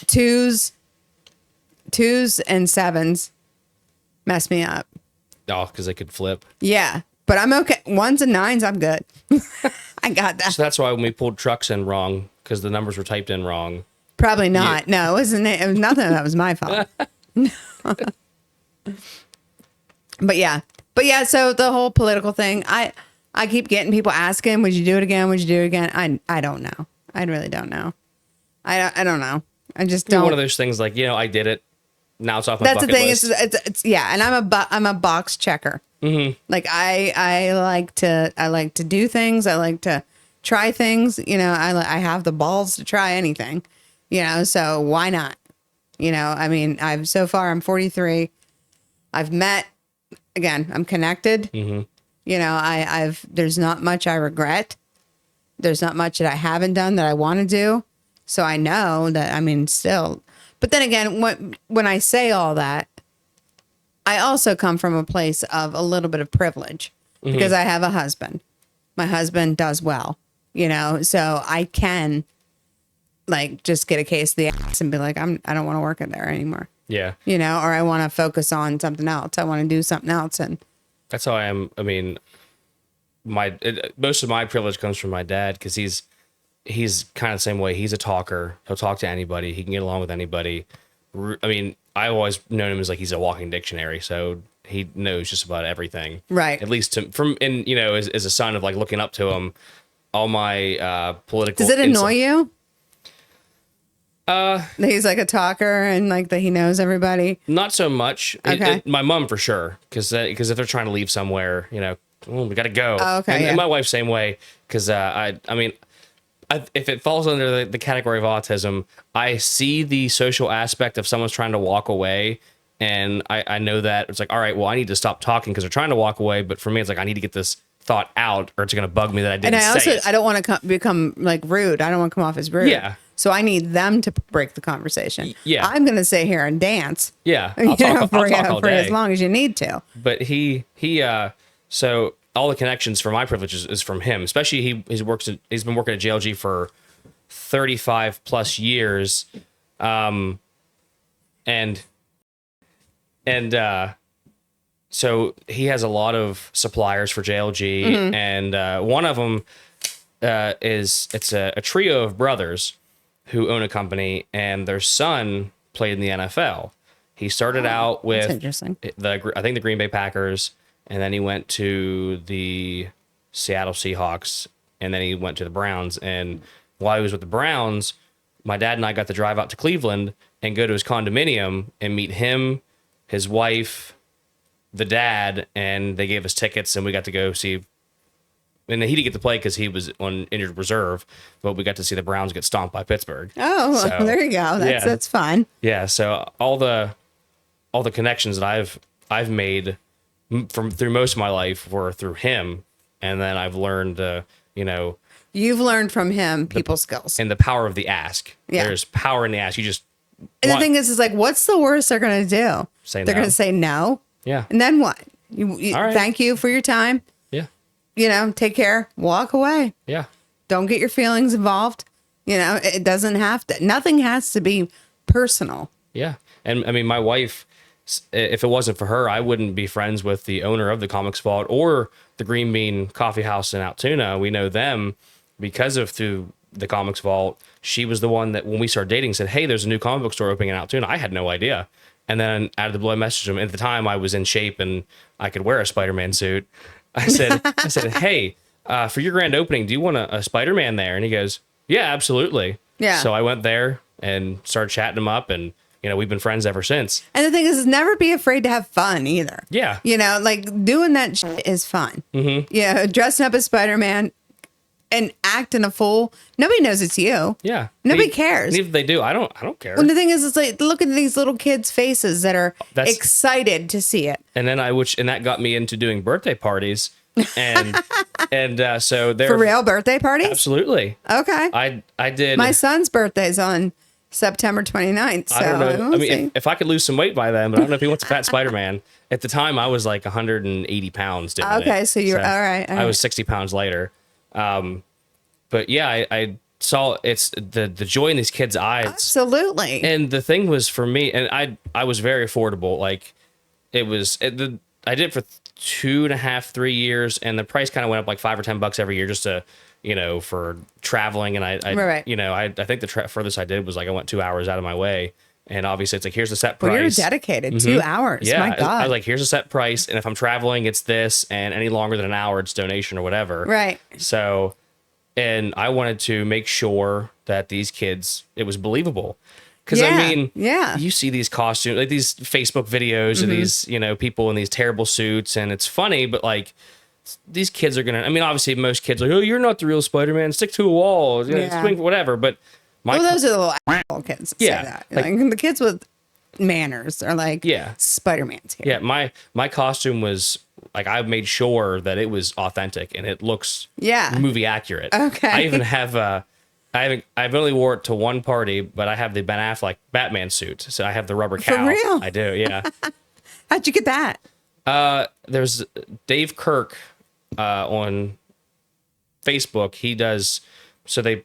twos and sevens mess me up. Oh, because they could flip. Yeah, but I'm okay. 1s and 9s, I'm good. I got that. So that's why when we pulled trucks in wrong, because the numbers were typed in wrong. Probably not. Yeah. No, it wasn't. It was nothing that was my fault. But yeah. So the whole political thing, I keep getting people asking, "Would you do it again? Would you do it again?" I don't know. I really don't know. I don't know. I just don't. One of those things like I did it. Now it's off my bucket list. That's the thing. It's yeah, and I'm a box checker. Mm-hmm. Like I like to do things. I like to try things. I have the balls to try anything. So why not? I mean, I'm 43. I've met. Again, I'm connected. Mm-hmm. There's not much I regret. There's not much that I haven't done that I want to do. So I know that, I mean, still. But then again, when I say all that, I also come from a place of a little bit of privilege because I have a husband. My husband does well, you know, so I can like just get a case of the ass and be like, I don't want to work in there anymore. Yeah. You know, or I want to focus on something else. I want to do something else. And that's how I am. I mean, most of my privilege comes from my dad because he's kind of the same way. He's a talker. He'll talk to anybody. He can get along with anybody. I mean, I always known him as like he's a walking dictionary. So he knows just about everything. Right. At least you know, as a son of like looking up to him, all my political. Does it annoy you? He's like a talker and like that he knows everybody. Not so much. Okay. My mom for sure, because if they're trying to leave somewhere, you know, we got to go. Oh, okay. And my wife same way, because I mean, if it falls under the category of autism, I see the social aspect of someone's trying to walk away, and I know that it's like, all right, well, I need to stop talking because they're trying to walk away, but for me, it's like I need to get this thought out, or it's going to bug me that I didn't say it. I don't want to become like rude. I don't want to come off as rude. Yeah. So I need them to break the conversation. Yeah. I'm going to sit here and dance. Yeah. I'll talk all day. as long as you need to. But so all the connections for my privileges is from him. Especially he's been working at JLG for 35 plus years, and so he has a lot of suppliers for JLG, and one of them it's a trio of brothers who own a company, and their son played in the NFL. He started out with interesting. I think the Green Bay Packers, and then he went to the Seattle Seahawks, and then he went to the Browns. And while he was with the Browns, my dad and I got to drive out to Cleveland and go to his condominium and meet him, his wife, the dad, and they gave us tickets, and we got to go see. And he didn't get to play because he was on injured reserve, but we got to see the Browns get stomped by Pittsburgh. Oh, so, there you go. That's fun. Yeah. So all the connections that I've made through most of my life were through him, and then I've learned, you know, you've learned from him people skills and the power of the ask. Yeah. There's power in the ask. You just the thing is like, what's the worst they're gonna do? They're gonna say no. Yeah. And then what? You all right. Thank you for your time. Yeah. You know, take care. Walk away. Yeah. Don't get your feelings involved. You know, it doesn't have to. Nothing has to be personal. Yeah. And I mean, my wife, if it wasn't for her, I wouldn't be friends with the owner of the Comics Vault or the Green Bean Coffee House in Altoona. We know them because of through the Comics Vault. She was the one that when we started dating said, hey, there's a new comic book store opening in Altoona. I had no idea. And then out of the blue, I messaged him. At the time, I was in shape and I could wear a SpiderMan suit. I said, hey, for your grand opening, do you want a Spider-Man there? And he goes, yeah, absolutely. Yeah. So I went there and started chatting him up, and you know, we've been friends ever since. And the thing is never be afraid to have fun either. Yeah. You know, like doing that shit is fun. Mm-hmm. Yeah. Dressing up as Spider-Man and acting a fool. Nobody knows it's you. Yeah. Nobody cares. And if they do, I don't care. And the thing is, it's like, look at these little kids' faces that are excited to see it. And then and that got me into doing birthday parties. And so they're for real birthday parties. Absolutely. Okay. I did. My son's birthday's on September 29th. So I don't know. We'll I mean, if I could lose some weight by then, but I don't know if he wants a fat Spider-Man. At the time, I was like 180 pounds. Okay, so you're all right. I was 60 pounds lighter. But yeah, I saw it's the joy in these kids' eyes. Absolutely. And the thing was for me, and I was very affordable. Like I did it for 2.5, 3 years, and the price kind of went up like $5 or $10 every year just to, you know, for traveling. And right. you know, I think the furthest I did was like I went 2 hours out of my way. And obviously it's like, here's the set price. Well, you're dedicated. 2 hours. Yeah. My God. I was like, here's a set price. And if I'm traveling, it's this. And any longer than an hour, it's donation or whatever. Right. So, and I wanted to make sure that these kids, it was believable. Because I mean, you see these costumes, like these Facebook videos of these, you know, people in these terrible suits, and it's funny, but like these kids are gonna. I mean, obviously, most kids are like, oh, you're not the real Spider-Man. Stick to a wall, swing, whatever. But those are the little asshole kids that say that. Like, the kids with manners are like, Spider-Man's here. Yeah, my costume was like, I made sure that it was authentic and it looks movie accurate. Okay. I even have I've only wore it to one party, but I have the Ben Affleck Batman suit. So I have the rubber cow. For real? I do, yeah. How'd you get that? There's Dave Kirk on Facebook. He does the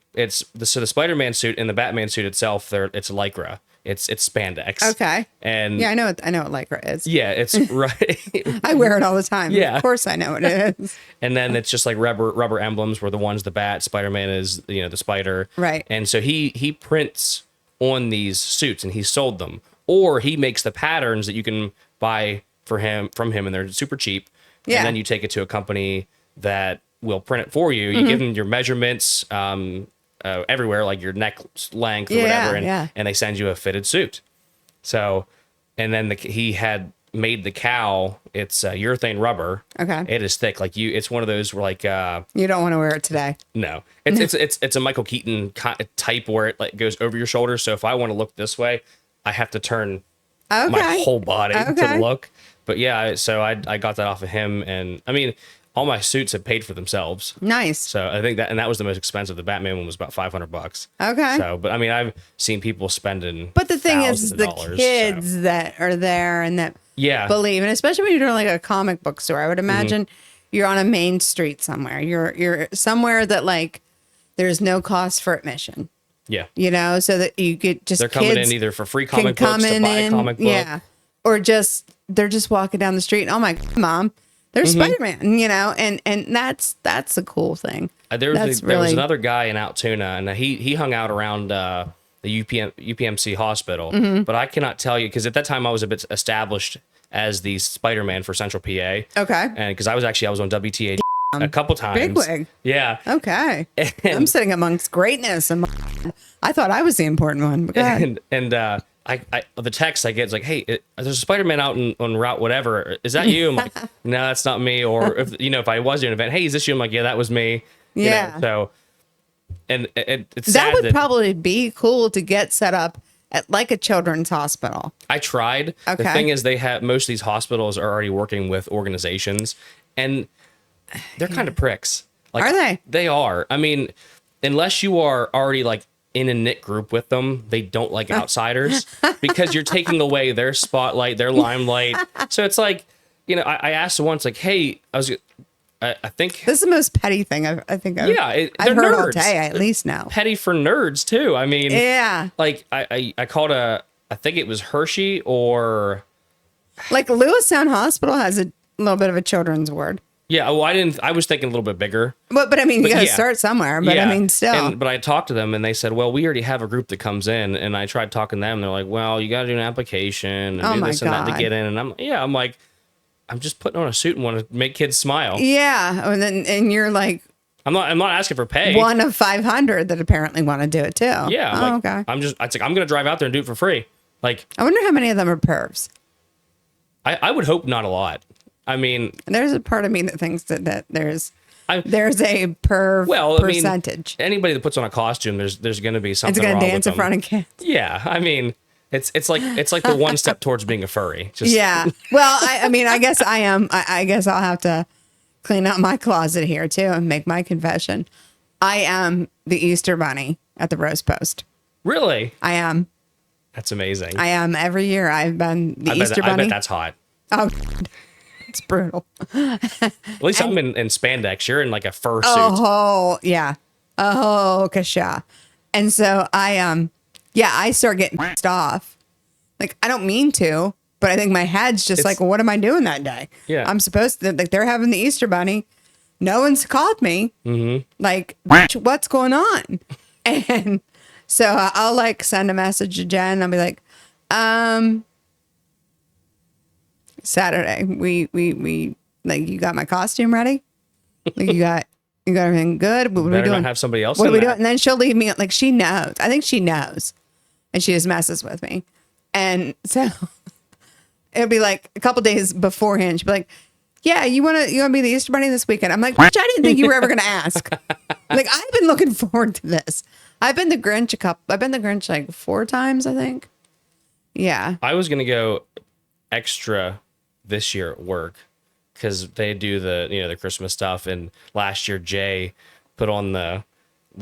Spider-Man suit and the Batman suit itself, it's Lycra. It's spandex. Okay. And yeah, I know what Lycra is. Yeah, it's right. I wear it all the time. Yeah. Of course I know what it is. And then it's just like rubber emblems where the one's the bat, Spider-Man is, the spider. Right. And so he prints on these suits and he sold them. Or he makes the patterns that you can buy from him and they're super cheap. Yeah. And then you take it to a company that will print it for you. You give them your measurements everywhere, like your neck length or whatever, and they send you a fitted suit. So, and then he had made the cow. It's urethane rubber. Okay. It is thick. Like it's one of those where like you don't want to wear it today. No, it's a Michael Keaton type where it like goes over your shoulders. So if I want to look this way, I have to turn my whole body to look. But yeah, so I got that off of him, and I mean, all my suits have paid for themselves. Nice. So I think that was the most expensive. The Batman one was about $500. Okay. So, but I mean, I've seen people spending. But the thing is, the kids that are there and that believe, and especially when you're doing like a comic book store, I would imagine you're on a main street somewhere. You're somewhere that like there's no cost for admission. Yeah. So that you get just they're coming in either for free comic books to buy a comic book. Yeah. Or they're just walking down the street and, oh my God, Mom, there's Spider-Man, and that's a cool thing. There was another guy in Altoona, and he hung out around the UPMC hospital, but I cannot tell you, because at that time I was a bit established as the Spider-Man for Central PA. Okay. And because I was on WTA a couple times. Bigwig. Yeah. Okay. I'm sitting amongst greatness. I thought I was the important one. But go ahead. And the text I get is like, hey, there's a Spider-Man out on route whatever. Is that you? I'm like, no, that's not me. Or if I was doing an event, hey, is this you? I'm like, yeah, that was me. Yeah. So, and it's that would probably be cool to get set up at like a children's hospital. I tried. Okay. The thing is, most of these hospitals are already working with organizations, and they're kind of pricks. Like, are they? They are. I mean, unless you are already like in a knit group with them, they don't like outsiders because you're taking away their spotlight, their limelight. So it's like, I asked once, like, hey, I think this is the most petty thing I've heard nerds. all day. I at least know. Petty for nerds too. I mean, yeah. Like I called I think it was Hershey or like Lewistown Hospital has a little bit of a children's ward. Yeah, well, I was thinking a little bit bigger. But I mean, you got to start somewhere. But I mean, still. But I talked to them and they said, well, we already have a group that comes in. And I tried talking to them. And they're like, well, you got to do an application and do this and that to get in. And I'm like, I'm just putting on a suit and want to make kids smile. Yeah. And you're like, I'm not asking for pay. One of 500 that apparently want to do it too. Yeah. Okay. I'm going to drive out there and do it for free. Like, I wonder how many of them are pervs. I would hope not a lot. I mean, there's a part of me that thinks that there's a perv percentage. Anybody that puts on a costume, there's going to be something. It's going to dance in front of kids. Yeah, I mean, it's like the one step towards being a furry. Yeah. Well, I mean, I guess I am. I guess I'll have to clean out my closet here too and make my confession. I am the Easter Bunny at the Rose Post. Really? I am. That's amazing. I am. Every year I've been the Easter Bunny. I bet that's hot. Oh. It's brutal. At least I'm in spandex. You're in like a fur suit. Oh, yeah. Oh, kasha. And so I start getting pissed off. Like, I don't mean to, but I think my head's just like, well, what am I doing that day? Yeah. I'm supposed to, like, they're having the Easter Bunny. No one's called me. Mm-hmm. Like, what's going on? And so I'll like send a message to Jen. I'll be like, Saturday, we like, you got my costume ready? Like, you got everything good? What are we doing? Not have somebody else. What are we doing? And then she'll leave me like, she knows. I think she knows, and she just messes with me. And so it'll be like a couple days beforehand. She'll be like, "Yeah, you wanna be the Easter Bunny this weekend?" I'm like, "I didn't think you were ever gonna ask." Like, I've been looking forward to this. I've been the Grinch like 4 times, I think. Yeah. I was gonna go extra this year at work because they do the Christmas stuff, and last year Jay put on the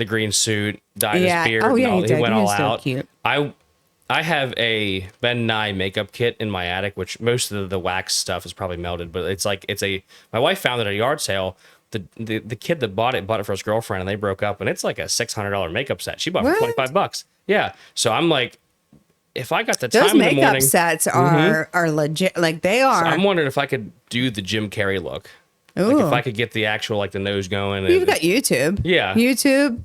green suit, dyed his beard. Oh yeah, he went all so out. cute. I have a Ben Nye makeup kit in my attic, which most of the wax stuff is probably melted, but my wife found it at a yard sale. The kid that bought it for his girlfriend, and they broke up, and it's like a $600 makeup set. She bought it for $25. Yeah. So I'm like, if I got the time those in the makeup morning, sets are legit. Like they are. so I'm wondering if I could do the Jim Carrey look. Ooh. Like if I could get the actual the nose going. You've got YouTube. Yeah. YouTube,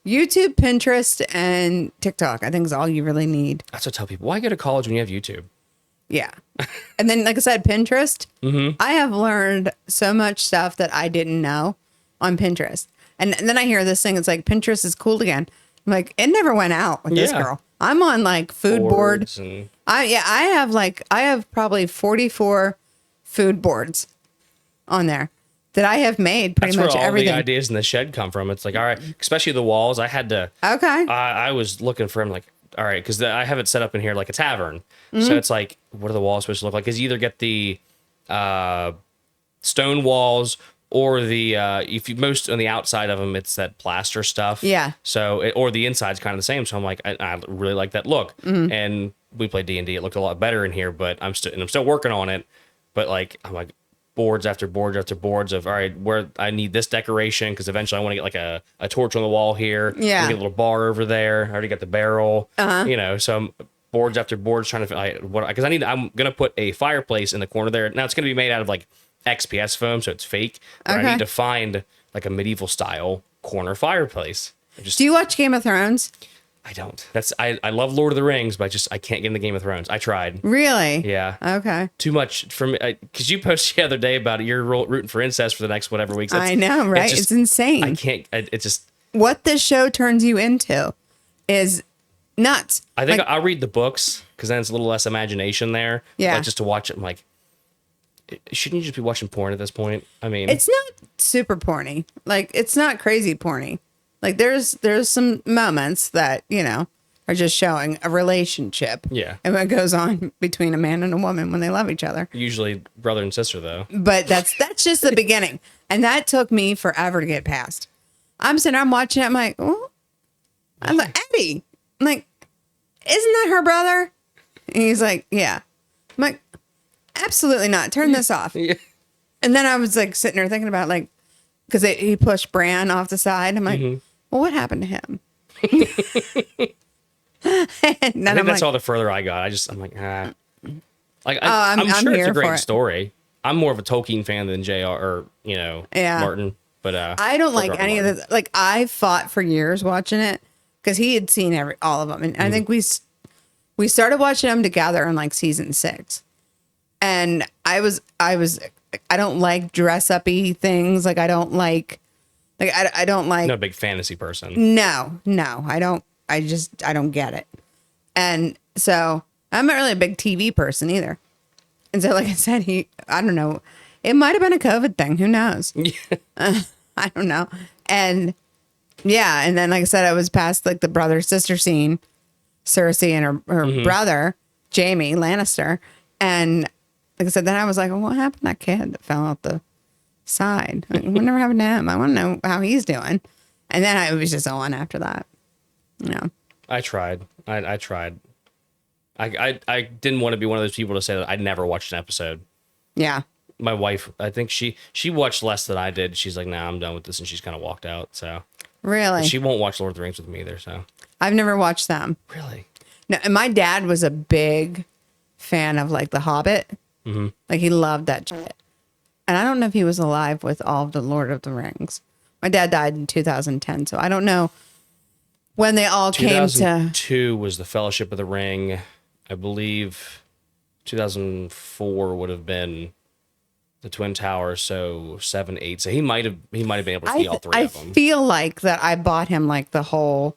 Pinterest, and TikTok. I think is all you really need. That's what I tell people. Why go to college when you have YouTube? Yeah. And then, like I said, Pinterest. I have learned so much stuff that I didn't know on Pinterest. And then I hear this thing. It's like, Pinterest is cool again. I'm like, it never went out with this girl. I'm on like food board. I have probably 44 food boards on there that I have made pretty much everything. That's where all the ideas in the shed come from. It's like, all right, especially the walls. I had to. Okay. I was looking for them like, all right, because I have it set up in here like a tavern. So it's like, what are the walls supposed to look like? Because you either get the stone walls or the most on the outside of them, it's that plaster stuff. Yeah. So or the inside's kind of the same. So I'm like, I really like that look. And we played D&D. It looked a lot better in here, but I'm still working on it. But like, I'm like, boards after boards after boards of, all right, where I need this decoration because eventually I want to get like a torch on the wall here. Yeah. Get a little bar over there. I already got the barrel. So I'm boards after boards trying to because I'm gonna put a fireplace in the corner there. Now it's gonna be made out of like XPS foam, so it's fake. But I need to find like a medieval style corner fireplace. Do you watch Game of Thrones? I don't. I love Lord of the Rings, but I can't get into Game of Thrones. I tried. Really? Yeah. Okay. Too much for me. Because you posted the other day about it. You're rooting for incest for the next whatever weeks. I know, right? It's insane. I can't. It's just. What this show turns you into is nuts. I think I'll read the books because then it's a little less imagination there. Yeah. But just to watch it, I'm like, shouldn't you just be watching porn at this point? I mean, it's not super porny. Like, it's not crazy porny. Like there's some moments that, are just showing a relationship. Yeah. And what goes on between a man and a woman when they love each other. Usually brother and sister though. But that's just the beginning. And that took me forever to get past. I'm watching it. I'm like, oh, I'm like, Eddie. I'm like, isn't that her brother? And he's like, yeah. I'm like, absolutely not. Turn this off. Yeah. And then I was like sitting there thinking about like, because he pushed Bran off the side. I'm like, well, what happened to him? I think that's all the further I got. I'm like, ah. Like, I'm sure it's a great story. I'm more of a Tolkien fan than JR or, Martin. But I don't like any of this. Like, I fought for years watching it because he had seen all of them. And I think we started watching them together in like season 6. And I don't like dress uppy things. Like I don't like no big fantasy person. No, I don't get it. And so I'm not really a big TV person either. And so, like I said, I don't know. It might have been a COVID thing. Who knows? I don't know. And yeah. And then, like I said, I was past like the brother sister scene, Cersei and her brother, Jaime Lannister. And like I said, then I was like, well, what happened to that kid that fell out the side? Like, what never happened to him? I want to know how he's doing. And then I was just on after that. Yeah. I tried. I tried. I didn't want to be one of those people to say that I'd never watched an episode. Yeah. My wife, I think she watched less than I did. She's like, nah, I'm done with this. And she's kind of walked out. So really, but she won't watch Lord of the Rings with me either. So I've never watched them. Really? No. And my dad was a big fan of like The Hobbit. Mm-hmm. Like he loved that shit. And I don't know if he was alive with all of the Lord of the Rings. My dad died in 2010. So I don't know when they all came to. 2002 was the Fellowship of the Ring. I believe 2004 would have been the Twin Towers, so 7, 8. So he might have been able to see all three of them. I feel like that I bought him like the whole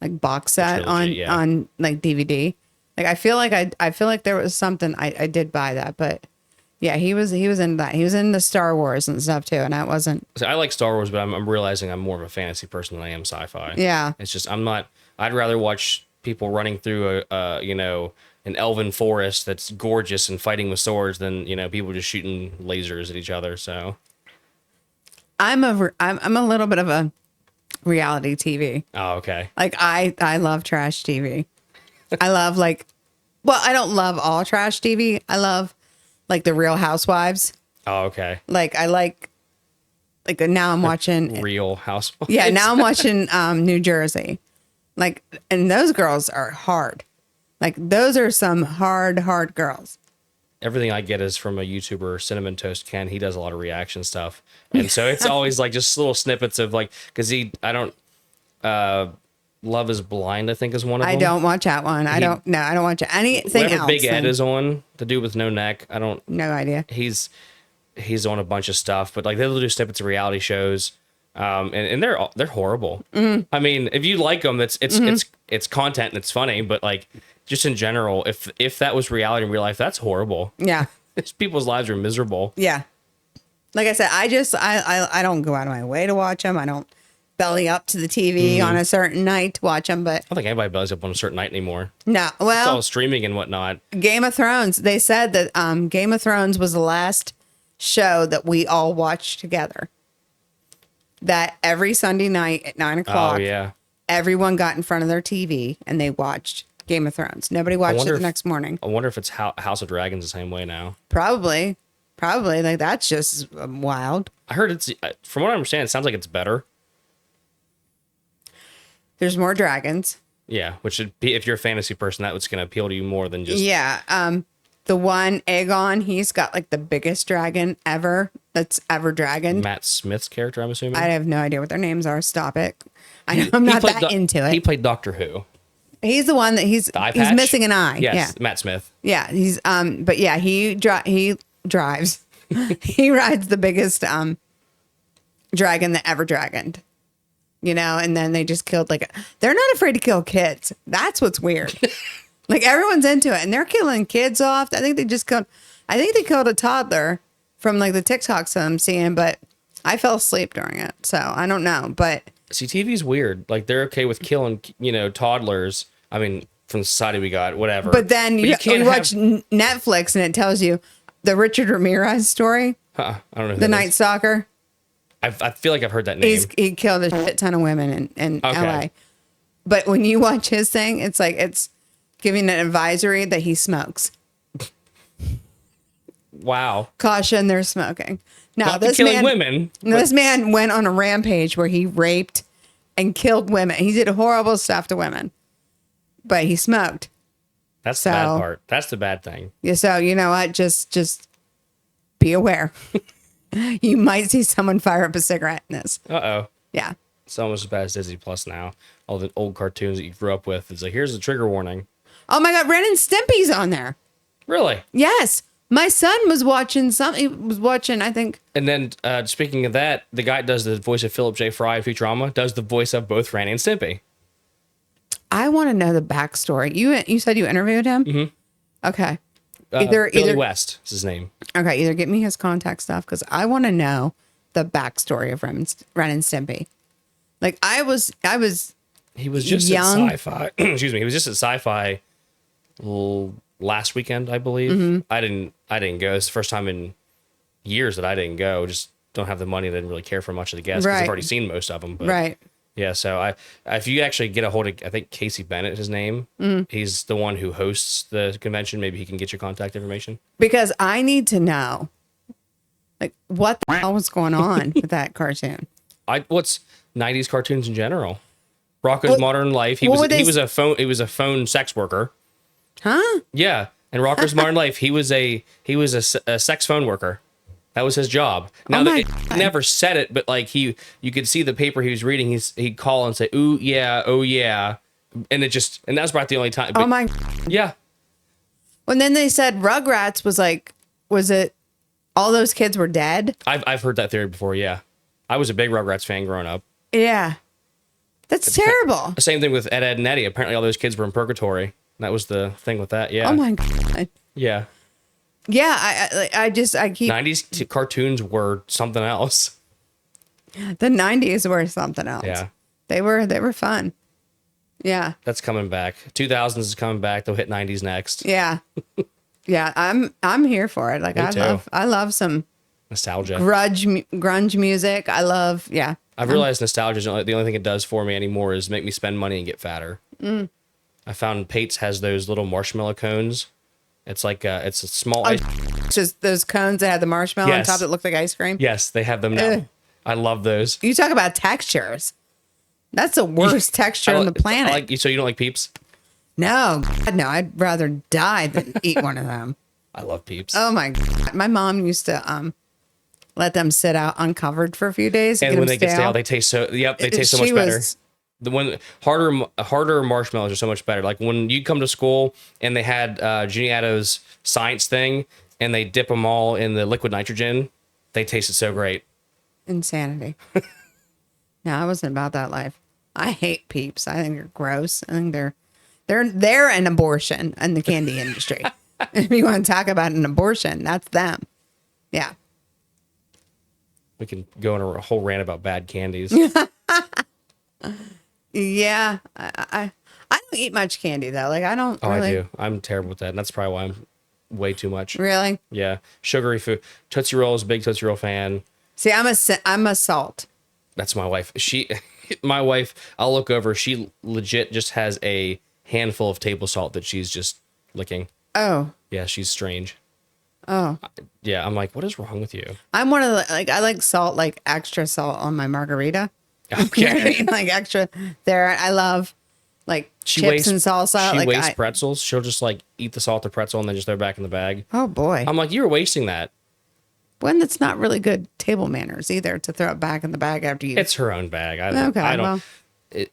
like box set trilogy, on like DVD. Like I feel like there was something I did buy that, but yeah, he was into that. He was into Star Wars and stuff too, and I wasn't. So I like Star Wars, but I'm realizing I'm more of a fantasy person than I am sci-fi. Yeah, it's just I'm not. I'd rather watch people running through an elven forest that's gorgeous and fighting with swords than, people just shooting lasers at each other. So I'm a little bit of a reality TV. Oh, okay. Like I love trash TV. I love I don't love all trash TV. I love like the Real Housewives. Oh, okay. Like I like now I'm watching Real Housewives. Yeah, now I'm watching New Jersey. Like, and those girls are hard. Like those are some hard girls. Everything I get is from a YouTuber, Cinnamon Toast Ken. He does a lot of reaction stuff. And so it's always like just little snippets of like, because Love is Blind, I think is one of them. I don't watch that one. I don't watch anything else. Big Ed is on, the dude with no neck. No idea. He's on a bunch of stuff, but like they'll do snippets of reality shows. And they're horrible. Mm-hmm. I mean, if you like them, it's content and it's funny, but like just in general, if that was reality in real life, that's horrible. Yeah. People's lives are miserable. Yeah. Like I said, I don't go out of my way to watch them. I don't belly up to the TV on a certain night to watch them, but I don't think anybody bellies up on a certain night anymore. No. Well, it's all streaming and whatnot. Game of Thrones. They said that Game of Thrones was the last show that we all watched together. That every Sunday night at 9:00, oh, yeah, everyone got in front of their TV and they watched Game of Thrones. Nobody watched it the next morning. I wonder if it's House of Dragons the same way now. Probably. Like that's just wild. I heard from what I understand, it sounds like it's better. There's more dragons. Yeah, which should be, if you're a fantasy person, that's going to appeal to you more than just... Yeah, the one, Aegon, he's got like the biggest dragon ever that's ever dragoned. Matt Smith's character, I'm assuming? I have no idea what their names are. Stop it. I know I'm not that into it. He played Doctor Who. He's the one that he's missing an eye. Yes, yeah. Matt Smith. Yeah, he's but yeah, he drives. He rides the biggest dragon that ever dragoned. And then they just killed they're not afraid to kill kids. That's what's weird. Like everyone's into it and they're killing kids off. I think they killed a toddler from like the TikToks I'm seeing, but I fell asleep during it. So I don't know, but see, TV's weird. Like they're okay with killing, toddlers. I mean, from the society we got, whatever. But then you watch Netflix and it tells you the Richard Ramirez story. I don't know. The Night Stalker. I feel like I've heard that name. He killed a shit ton of women in LA. But when you watch his thing, it's like it's giving an advisory that he smokes. Wow. Caution, they're smoking. Now this women. This man went on a rampage where he raped and killed women. He did horrible stuff to women. But he smoked. That's the bad part. That's the bad thing. Yeah, so you know what? Just be aware. You might see someone fire up a cigarette in this. Uh-oh. Yeah. It's almost as bad as Disney Plus now. All the old cartoons that you grew up with. It's like, here's a trigger warning. Oh my God, Ren and Stimpy's on there. Really? Yes. My son was watching something. He was watching, I think. And then, speaking of that, the guy that does the voice of Philip J. Fry in Futurama does the voice of both Ren and Stimpy. I want to know the backstory. You said you interviewed him? Mm-hmm. Okay. Billy West is his name. Okay, either get me his contact stuff because I want to know the backstory of Ren and Stimpy. Like he was just young. At Sci-Fi. Excuse me. He was just at Sci-Fi last weekend, I believe. Mm-hmm. I didn't go. It's the first time in years that I didn't go. Just don't have the money. Didn't really care for much of the guests because I've already seen most of them. But right. Yeah, so if you actually get a hold of, I think Casey Bennett is his name. Mm. He's the one who hosts the convention. Maybe he can get your contact information. Because I need to know, like, what the hell was going on with that cartoon? What's 90s cartoons in general? Rocko's Modern Life. He was a phone sex worker. Huh? Yeah, in Rocko's Modern Life, he was a sex phone worker. That was his job. Now, he never said it, but like you could see the paper he was reading. He'd call and say, "Ooh, yeah, oh yeah," and that was about the only time. But, oh my! Yeah. And then they said Rugrats was it all those kids were dead? I've heard that theory before. Yeah, I was a big Rugrats fan growing up. Yeah, that's terrible. Same thing with Ed, Edd and Eddy. Apparently, all those kids were in purgatory. That was the thing with that. Yeah. Oh my God. Yeah. Yeah, I keep 90s cartoons were something else. The 90s were something else. Yeah. They were fun. Yeah. That's coming back. 2000s is coming back. They'll hit 90s next. Yeah. Yeah. I'm here for it. Like, Me too. I love some Nostalgia. grunge music. I love, yeah. I've realized nostalgia is the only thing it does for me anymore is make me spend money and get fatter. I found Pate's has those little marshmallow cones. It's like it's a small ice. Just those cones that had the marshmallow on Yes. top that looked like ice cream. Yes, they have them now. Ugh. I love those. You talk about textures. That's the worst texture on the planet. So you don't like Peeps? No, God, no. I'd rather die than eat one of them. I love Peeps. Oh my God. My mom used to let them sit out uncovered for a few days. And when they get stale, they taste so. Yep, they taste so much better. The one harder marshmallows are so much better. Like when you come to school and they had Juniato's science thing, and they dip them all in the liquid nitrogen, they tasted so great. Insanity. No, I wasn't about that life. I hate Peeps. I think they're gross. I think they're an abortion in the candy industry. If you want to talk about an abortion, that's them. Yeah. We can go on a whole rant about bad candies. Yeah. I don't eat much candy though. Like I don't. Oh, really... I do. I'm terrible with that, and that's probably why I'm way too much. Really? Yeah, sugary food. Tootsie Roll is a big Tootsie Roll fan. See, I'm a salt. That's my wife. My wife. I'll look over. She legit just has a handful of table salt that she's just licking. Oh. Yeah, she's strange. Oh. Yeah, I'm like, what is wrong with you? I'm one of the I like salt, like extra salt on my margarita. Okay. You know what I mean? Like extra there. I love like chips and salsa. She like wastes pretzels. She'll just like eat the salted pretzel and then just throw it back in the bag. Oh boy. I'm like, you're wasting that. When that's not really good table manners either to throw it back in the bag after you. It's her own bag. I don't.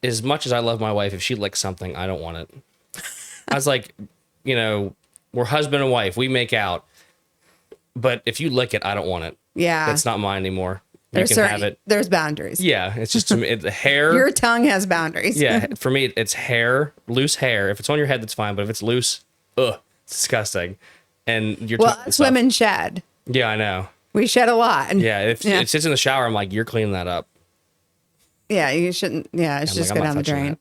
As much as I love my wife, if she licks something, I don't want it. I was like, we're husband and wife. We make out. But if you lick it, I don't want it. Yeah. It's not mine anymore. You can have it. There's boundaries. Yeah. It's just the hair. Your tongue has boundaries. Yeah. For me, it's hair, loose hair. If it's on your head, that's fine. But if it's loose, it's disgusting. And you're us women shed. Yeah, I know. We shed a lot. Yeah. If it sits in the shower, I'm like, you're cleaning that up. Yeah, you shouldn't. Yeah, it's just go down the drain.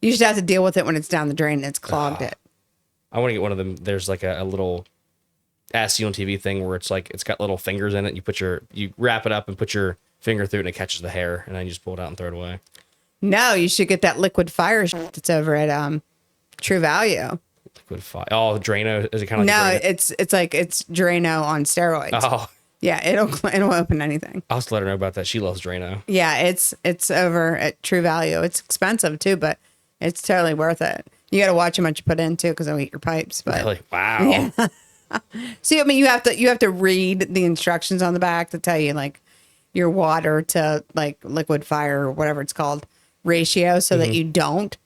You should have to deal with it when it's down the drain and it's clogged it. I want to get one of them. There's like a little Ask You on TV thing where it's like it's got little fingers in it. You wrap it up and put your finger through it and it catches the hair and then you just pull it out and throw it away. No, you should get that liquid fire that's over at True Value. Liquid fire. Oh, Drano. Is it kind of no? like It's Drano on steroids. Oh. Yeah, it'll open anything. I'll just let her know about that. She loves Drano. Yeah, it's over at True Value. It's expensive too, but it's totally worth it. You got to watch how much you put in too, because they'll eat your pipes. But really, wow. Yeah. See, I mean, you have to read the instructions on the back to tell you like your water to like liquid fire or whatever it's called ratio, so that you don't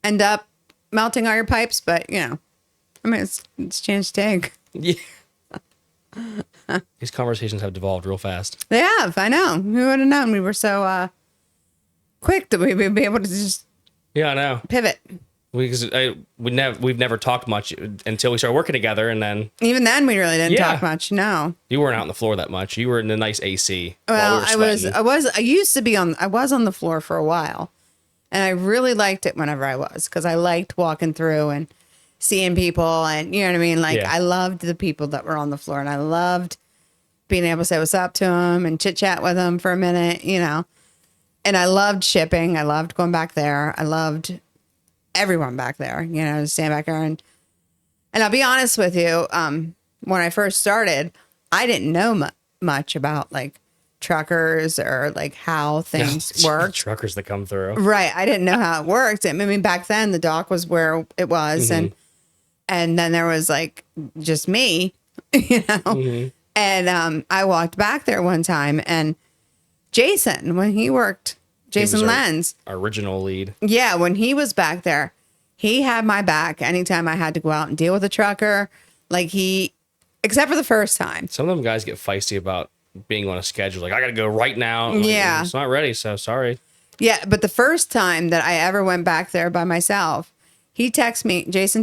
end up melting all your pipes. But I mean, it's chance to take. Yeah. These conversations have devolved real fast. They have. I know. Who would have known we were so quick that we'd be able to just I know pivot. We've never talked much until we started working together, and then even then we really didn't talk much. No, you weren't out on the floor that much. You were in the nice AC. Well, I was on the floor for a while, and I really liked it whenever I was, because I liked walking through and seeing people, and you know what I mean. Like I loved the people that were on the floor, and I loved being able to say what's up to them and chit chat with them for a minute, And I loved shipping. I loved going back there. I loved everyone back there, stand back there. And I'll be honest with you, when I first started, I didn't know much about like truckers or like how things work. Truckers that come through. Right. I didn't know how it worked. I mean, back then the dock was where it was. And then there was like just me, and I walked back there one time, and Jason, when he worked, Jason Lenz, our original lead. Yeah, when he was back there, he had my back anytime I had to go out and deal with a trucker. Like except for the first time. Some of them guys get feisty about being on a schedule. Like, I got to go right now. Yeah. It's not ready, so sorry. Yeah, but the first time that I ever went back there by myself, Jason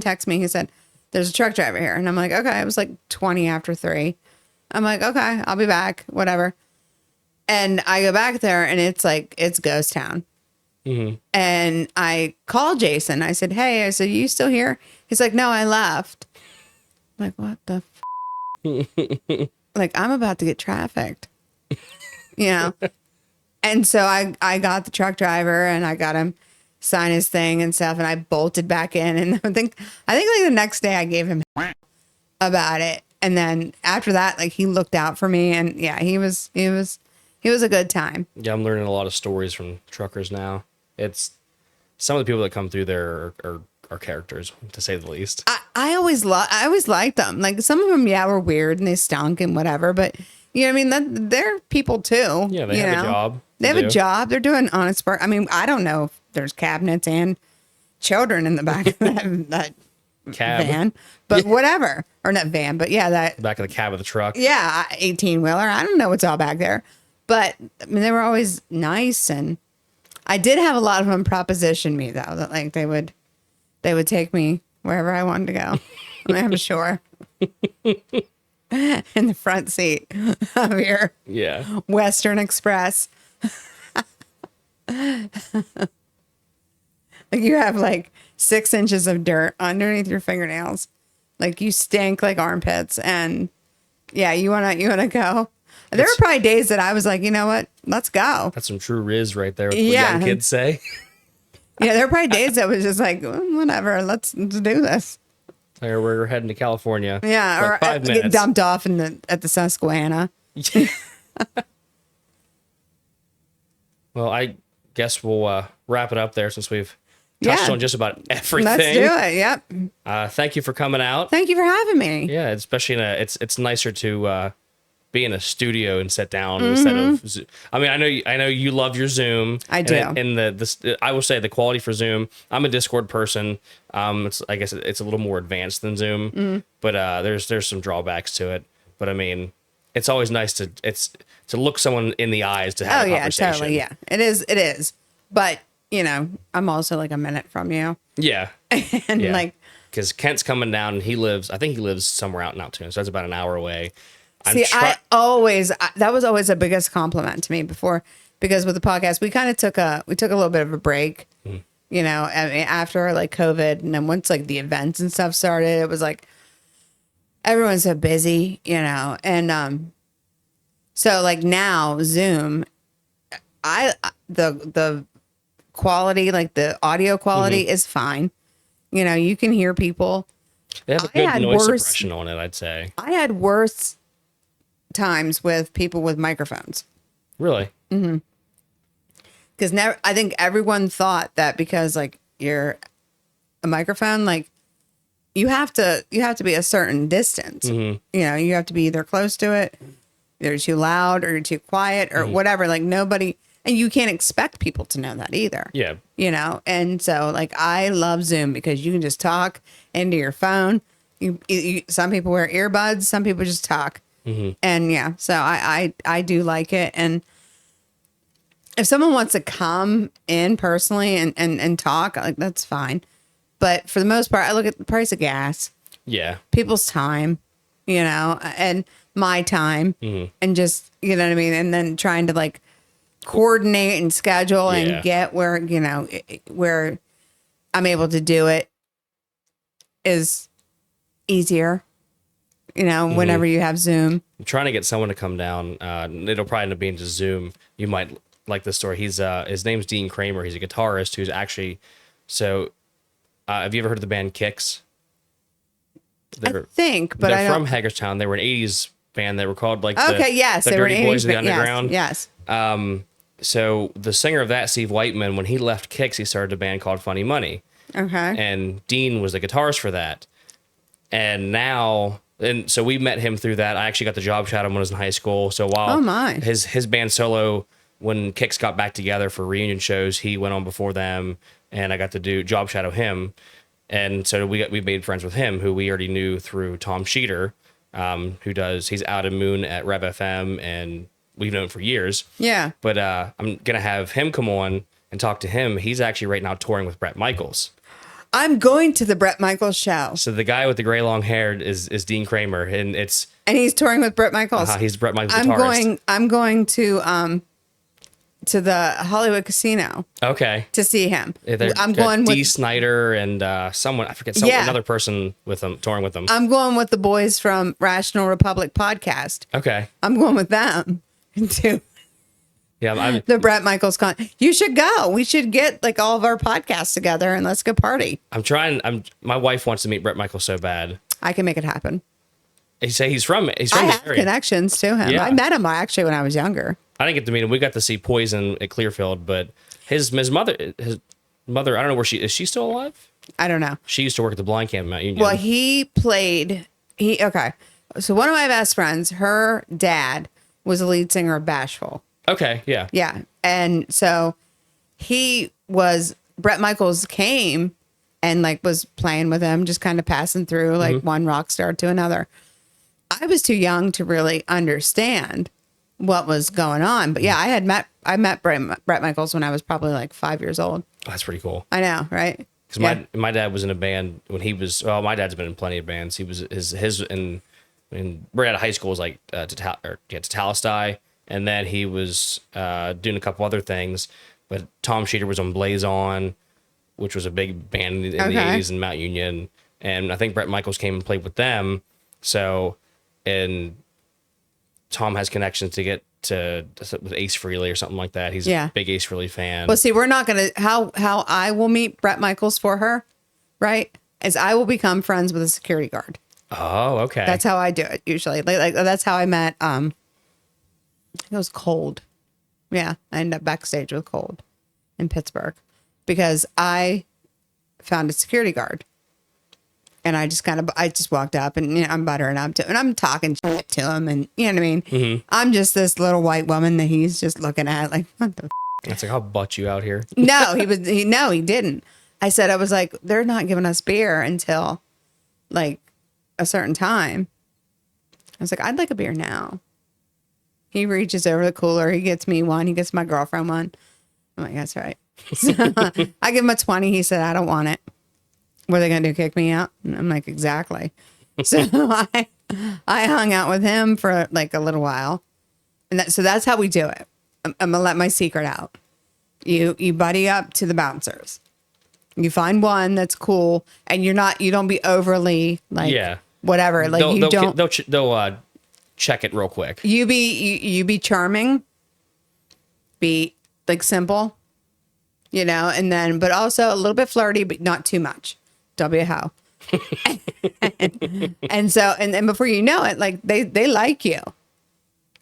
texted me, he said, there's a truck driver here. And I'm like, okay. It was like 20 after 3. I'm like, okay, I'll be back, whatever. And I go back there and it's like, it's ghost town. And I called Jason. I said, hey, I said, you still here? He's like, no, I left. I'm like, what the like, I'm about to get trafficked, you know? And so I got the truck driver and I got him sign his thing and stuff. And I bolted back in. And I think like the next day I gave him about it. And then after that, like, he looked out for me, and yeah, he was a good time. Yeah. I'm learning a lot of stories from truckers now. It's some of the people that come through there are characters, to say the least. I always liked them. Like, some of them, yeah, were weird and they stunk and whatever, but you know what I mean? They're people too. Yeah. They have a job. They have a job. They're doing honest work. I mean, I don't know if there's cabinets and children in the back of that cab van, but whatever. Or not van, but yeah, that back of the cab of the truck. Yeah, 18-wheeler. I don't know what's all back there. But I mean, they were always nice, and I did have a lot of them proposition me though, that like they would take me wherever I wanted to go. I'm sure. In the front seat of your Western Express. Like, you have like 6 inches of dirt underneath your fingernails. Like, you stink like armpits, and yeah, you wanna go. There were probably days that I was like, you know what, let's go. That's some true Riz right there. What young kids say. Yeah, there were probably days that was just like, whatever, let's do this. Or we're heading to California. Yeah, like or 5 minutes. Get dumped off at the Susquehanna. Well, I guess we'll wrap it up there, since we've touched on just about everything. Let's do it. Yep. Thank you for coming out. Thank you for having me. Yeah, especially it's nicer to be in a studio and sit down instead of. I mean, I know you love your Zoom. I do. And I will say the quality for Zoom. I'm a Discord person. I guess it's a little more advanced than Zoom, but there's some drawbacks to it. But I mean, it's always nice to look someone in the eyes to have a conversation. Yeah, totally. Yeah, it is. But you know, I'm also like a minute from you. Yeah. And like, because Kent's coming down, and I think he lives somewhere out in Altoona, so that's about an hour away. That was always the biggest compliment to me before, because with the podcast, we kind of took a little bit of a break, you know, I mean, after like COVID, and then once like the events and stuff started, it was like everyone's so busy, you know, and so like now Zoom, the quality, like the audio quality is fine. You know, you can hear people. They have a good noise suppression on it, I'd say. I had worse times with people with microphones. Really? Mm-hmm. Because I think everyone thought that because like you're a microphone, like you have to be a certain distance. You know, you have to be either close to it, you're too loud, or you're too quiet, or whatever. Like nobody, and you can't expect people to know that either. Yeah. You know, and so like I love Zoom because you can just talk into your phone. Some people wear earbuds, some people just talk. And yeah, so I do like it. And if someone wants to come in personally and talk, like that's fine. But for the most part, I look at the price of gas. Yeah. People's time, you know, and my time, and just, you know what I mean? And then trying to like coordinate and schedule and get where, you know, where I'm able to do it is easier. You know, whenever you have Zoom. I'm trying to get someone to come down. It'll probably end up being just Zoom. You might like this story. His name's Dean Kramer. He's a guitarist who's actually. So, have you ever heard of the band Kiosks? I think, but they're from Hagerstown. They were an '80s band. They were called like the Dirty Boys of the Underground. Yes. So the singer of that, Steve Whiteman, when he left Kiosks, he started a band called Funny Money. Okay. And Dean was the guitarist for that. And now. And so we met him through that. I actually got the job shadow when I was in high school. So while his band solo, when Kiosks got back together for reunion shows, he went on before them, and I got to do job shadow him. And so we made friends with him, who we already knew through Tom Sheeter, he's out in Moon at Rev FM, and we've known for years. Yeah. But I'm gonna have him come on and talk to him. He's actually right now touring with Bret Michaels. I'm going to the Bret Michaels show. So the guy with the gray long hair is Dean Kramer, and he's touring with Bret Michaels. He's Bret Michaels' guitarist. I'm going to to the Hollywood Casino Okay. to see him. Yeah, I'm going D. with Snyder and someone, I forget, another person with them, touring with them. I'm going with the boys from Rational Republic podcast. Okay. I'm going with them to Yeah, the Bret Michaels con. You should go. We should get like all of our podcasts together and let's go party. My wife wants to meet Bret Michaels so bad. I can make it happen. He's from I the have area. connections to him. Yeah. I met him actually when I was younger. I didn't get to meet him. We got to see Poison at Clearfield, but his mother, I don't know where is she still alive? I don't know. She used to work at the blind camp in Mount Union. Well, okay. So one of my best friends, her dad was the lead singer of Bashful. Okay, yeah. Yeah. And so Bret Michaels came and like was playing with him, just kind of passing through like one rock star to another. I was too young to really understand what was going on. But yeah, I met Bret Michaels when I was probably like 5 years old. Oh, that's pretty cool. I know, right? Because my dad was in a band when he was. Well, my dad's been in plenty of bands. He was when we're out of high school was like to Talestai, and then he was doing a couple other things. But Tom Sheeter was on Blaze On, which was a big band in the 80s in Mount Union, and I think Bret Michaels came and played with them. So, and Tom has connections to get to with Ace Frehley or something like that. He's a big Ace Frehley fan. Well, see, we're not gonna how I will meet Bret Michaels for her, right? Is I will become friends with a security guard. Oh, okay. That's how I do it usually. Like that's how I met. It was Cold. Yeah, I ended up backstage with Cold in Pittsburgh because I found a security guard. And I just walked up and I'm buttering up to him and I'm talking shit to him and you know what I mean? Mm-hmm. I'm just this little white woman that he's just looking at like, what the That's like, I'll butt you out here. No, he didn't. I was like, they're not giving us beer until like a certain time. I was like, I'd like a beer now. He reaches over the cooler. He gets me one. He gets my girlfriend one. I'm like, that's right. So I give him a 20. He said, I don't want it. What are they going to do? Kick me out? And I'm like, exactly. So I hung out with him for like a little while. And so that's how we do it. I'm going to let my secret out. You buddy up to the bouncers. You find one that's cool and you don't be overly like, whatever. Like they'll check it real quick. You be charming, be like simple, and then, but also a little bit flirty, but not too much. Don't be a hoe. and so, and before you know it, like they like you,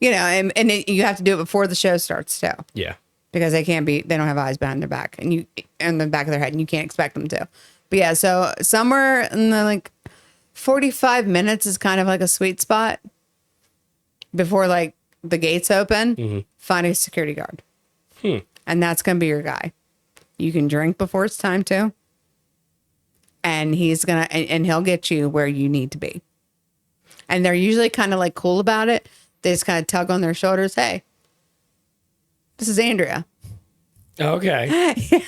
you have to do it before the show starts too. Yeah. Because they don't have eyes behind their back and the back of their head and you can't expect them to. But yeah, so somewhere in the like 45 minutes is kind of like a sweet spot before like the gates open. Mm-hmm. Find a security guard. And that's going to be your guy. You can drink before it's time to. And he's going to, and he'll get you where you need to be. And they're usually kind of like cool about it. They just kind of tug on their shoulders. Hey, this is Andrea. Okay.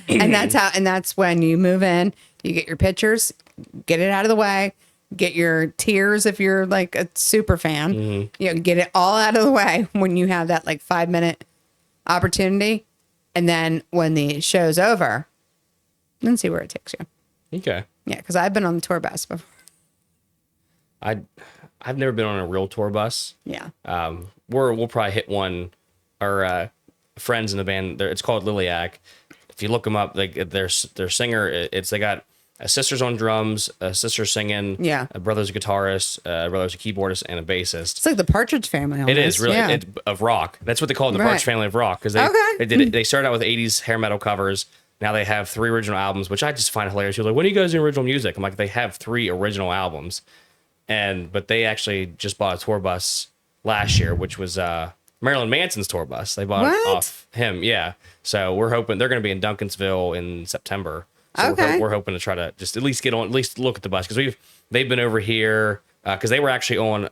And that's when you move in, you get your pictures, get it out of the way, get your tears if you're like a super fan, get it all out of the way when you have that like 5-minute opportunity. And then when the show's over, then see where it takes you. Okay. Yeah. Cause I've been on the tour bus before. I've never been on a real tour bus. Yeah. We'll probably hit one. Our friends in the band, it's called Liliac. If you look them up, like their singer, they got a sister's on drums, a sister singing, a brother's a guitarist, a brother's a keyboardist, and a bassist. It's like the Partridge Family. Almost. It is really of rock. That's what they call it, the Partridge Family of rock, because they started out with 80s hair metal covers. Now they have 3 original albums, which I just find hilarious. You're like, when do you guys do original music? I'm like, they have 3 original albums, but they actually just bought a tour bus last year, which was Marilyn Manson's tour bus. They bought it off him. Yeah. So we're hoping they're going to be in Duncansville in September. So we're hoping to try to just at least look at the bus, because they've been over here because they were actually on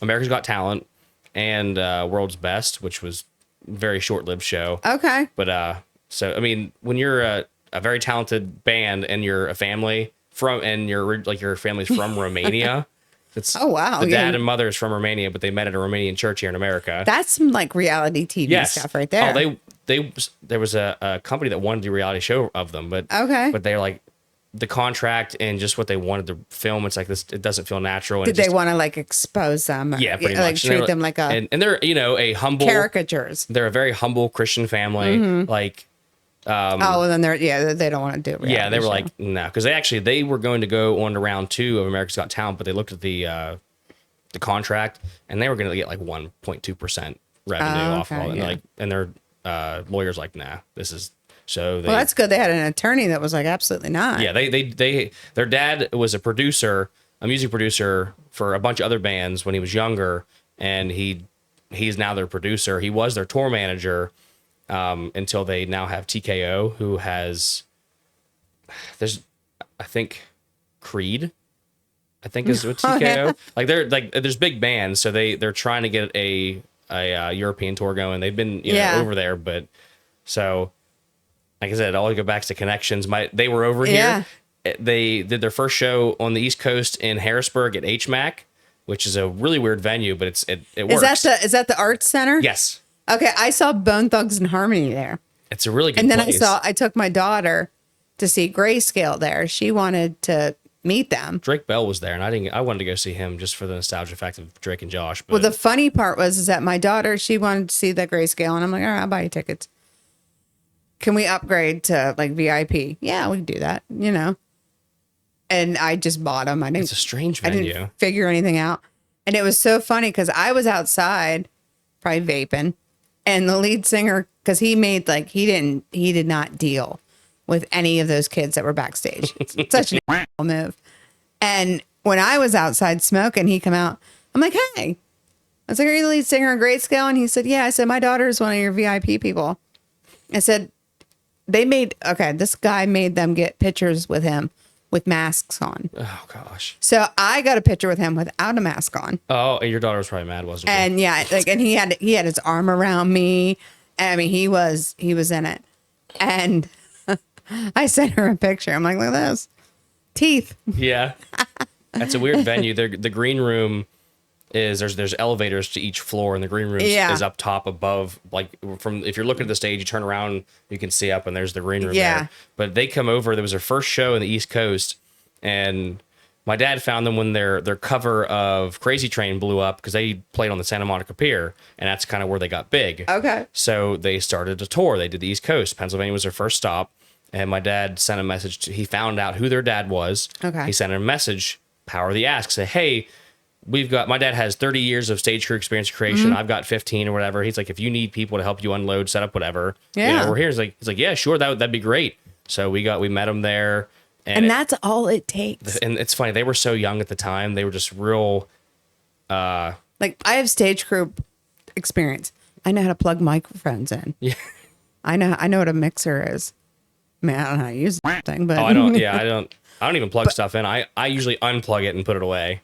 America's Got Talent and World's Best, which was a very short-lived show. Okay. But so I mean, when you're a very talented band and you're a family your family's from Romania, It's Oh, wow. The Yeah. dad and mother is from Romania, but they met at a Romanian church here in America. That's some like reality TV stuff right there. Oh, there was a company that wanted to do a reality show of them, but Okay. but they're like the contract and just what they wanted to film. It's like this. It doesn't feel natural. And Did they want to like expose them? Yeah, pretty like much. treat them like a and they're a humble caricatures. They're a very humble Christian family. Like Oh, and then they don't want to do it. yeah, they were like no, because they were going to go on to round 2 of America's Got Talent, but they looked at the contract and they were going to get like 1.2% revenue off of it. And and their lawyers like, nah, this is so. Well, that's good. They had an attorney that was like, absolutely not. Yeah, their dad was a producer, a music producer for a bunch of other bands when he was younger, and he's now their producer. He was their tour manager until they now have TKO, who has I think Creed. I think is with TKO. Yeah. Like they're like there's big bands, so they're trying to get a European tour going. They've been over there, but so like I said, it all go back to connections. They were over here. They did their first show on the East Coast in Harrisburg at HMAC, which is a really weird venue, but it works. Is that the Arts Center? Yes. Okay, I saw Bone Thugs and Harmony there. It's a really good And then place. I took my daughter to see Grayscale there. She wanted to meet them. Drake Bell was there, and I wanted to go see him just for the nostalgia fact of Drake and Josh. But Well, the funny part is that my daughter, she wanted to see the Grayscale, and I'm like, all right, I'll buy you tickets. Can we upgrade to like VIP? Yeah, we can do that, And I just bought them. it's a strange I venue. didn't figure anything out. And it was so funny because I was outside, probably vaping, and the lead singer, because he did not deal with any of those kids that were backstage. It's such an move. And when I was outside smoking, he come out. I'm like, hey. I was like, are you the lead singer of Grayscale? And he said, yeah. I said, my daughter is one of your VIP people. I said, this guy made them get pictures with him with masks on. Oh gosh. So I got a picture with him without a mask on. Oh, and your daughter was probably mad, wasn't she? And yeah, and he had his arm around me. I mean, he was in it. And I sent her a picture. I'm like, look at this. Teeth. Yeah. That's a weird venue. The green room is there's elevators to each floor, and the green room is up top above. Like if you're looking at the stage, you turn around, you can see up, and there's the green room there. But they come over. There was their first show in the East Coast, and my dad found them when their cover of Crazy Train blew up because they played on the Santa Monica Pier, and that's kind of where they got big. Okay. So they started a tour. They did the East Coast. Pennsylvania was their first stop, and my dad sent a message. He found out who their dad was. Okay. He sent a message, Power of the Ask, say, hey, my dad has 30 years of stage crew experience creation. I've got 15 or whatever. He's like, if you need people to help you unload, set up, whatever, we're here. He's like, yeah, sure. That'd be great. So we met him there. And that's all it takes. And it's funny. They were so young at the time. They were just real. Like I have stage crew experience. I know how to plug microphones in. Yeah. I know what a mixer is. I mean, I don't know how to use the thing, but I don't even plug stuff in. I usually unplug it and put it away.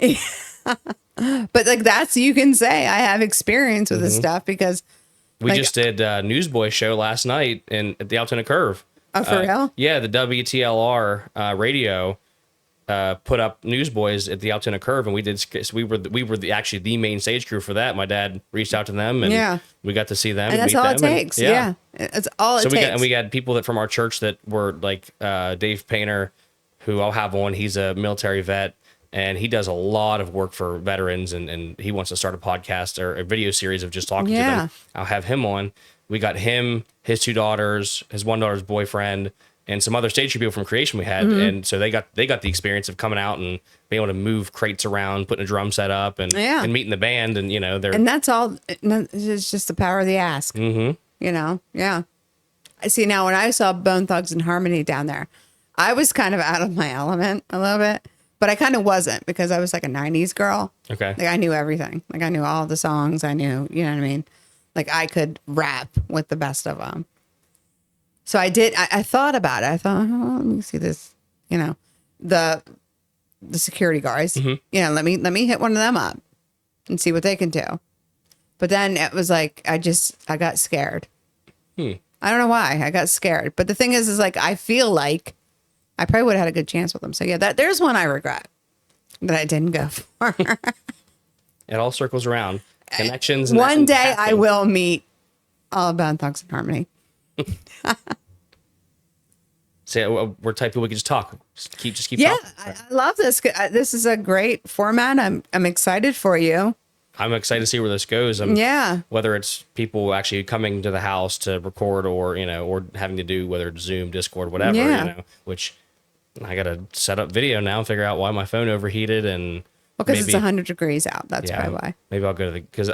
But like you can say I have experience with this stuff because we just did a Newsboy show last night at the Altoona Curve. Oh, for real? Yeah, the WTLR radio put up Newsboys at the Altoona Curve, and we were actually the main stage crew for that. My dad reached out to them, and we got to see them. And that's all it takes. Yeah. It's all it takes. We got people that from our church that were like Dave Painter, who I'll have on. He's a military vet, and he does a lot of work for veterans, and he wants to start a podcast or a video series of just talking to them. I'll have him on. We got him, his 2 daughters, his 1 daughter's boyfriend, and some other stage people from Creation we had. And so they got the experience of coming out and being able to move crates around, putting a drum set up, and meeting the band. And and that's all. It's just the power of the ask. Yeah. I see. Now when I saw Bone Thugs and Harmony down there, I was kind of out of my element a little bit, but I kind of wasn't because I was like a 90s girl. Okay. Like I knew everything. Like I knew all the songs. I knew, you know what I mean? Like I could rap with the best of them. So I did. I thought about it. I thought, let me see this. The security guards. Let me hit one of them up and see what they can do. But then it was like I got scared. I don't know why I got scared. But the thing is like I feel like I probably would have had a good chance with them. So yeah, there's one I regret. that I didn't go for. It all circles around. Connections. One day I will meet All About Thugs and Harmony. So we're type people we can just talk. Just keep Yeah, talking. I love this. This is a great format. I'm excited for you. I'm excited to see where this goes. Yeah. Whether it's people actually coming to the house to record or, or having to do, whether it's Zoom, Discord, whatever, Yeah. Which I got to set up video now and figure out why my phone overheated. And Because it's 100 degrees out. That's probably why. Maybe I'll go to because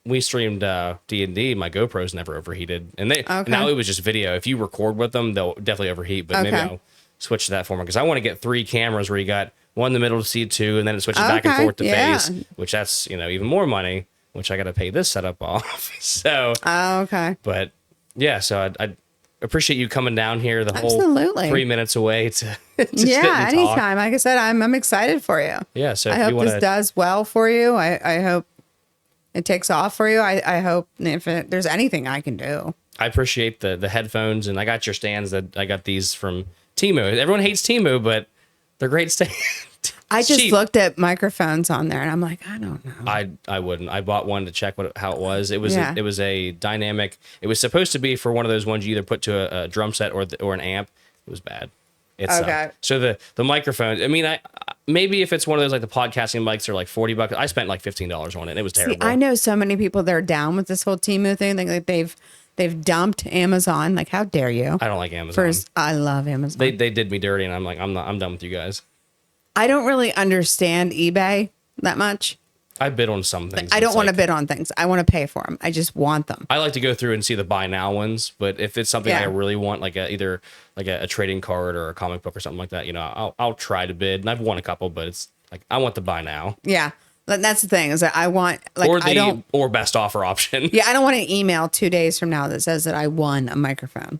we streamed D&D. My GoPro's never overheated. And now it was just video. If you record with them, they'll definitely overheat. But maybe I'll switch to that format because I want to get 3 cameras where you got one in the middle to see 2, and then it switches back and forth to face, which that's, even more money, which I got to pay this setup off. So, but yeah, so I appreciate you coming down here the whole 3 minutes away to anytime. Like I said, I'm excited for you. Yeah. So I hope this does well for you. I hope it takes off for you. I hope if there's anything I can do. I appreciate the headphones, and I got your stands that I got these from Temu. Everyone hates Temu, but they're great stands. I just looked at microphones on there and I'm like, I don't know. I wouldn't. I bought one to check how it was. It was a dynamic. It was supposed to be for one of those ones you either put to a drum set or an amp. It was bad. So the microphone. I mean, maybe if it's one of those like the podcasting mics are like $40. I spent like $15 on it. And it was terrible. See, I know so many people that are down with this whole Temu thing. Like they've dumped Amazon. Like, how dare you? I don't like Amazon. I love Amazon. They did me dirty, and I'm like, I'm done with you guys. I don't really understand eBay that much. I bid on some things. I don't want to bid on things. I want to pay for them. I just want them. I like to go through and see the buy now ones, but if it's something I really want, like either like a trading card or a comic book or something like that, I'll try to bid. And I've won a couple, but it's like I want the buy now. Yeah, that's the thing is that I want or best offer option. Yeah, I don't want an email 2 days from now that says that I won a microphone.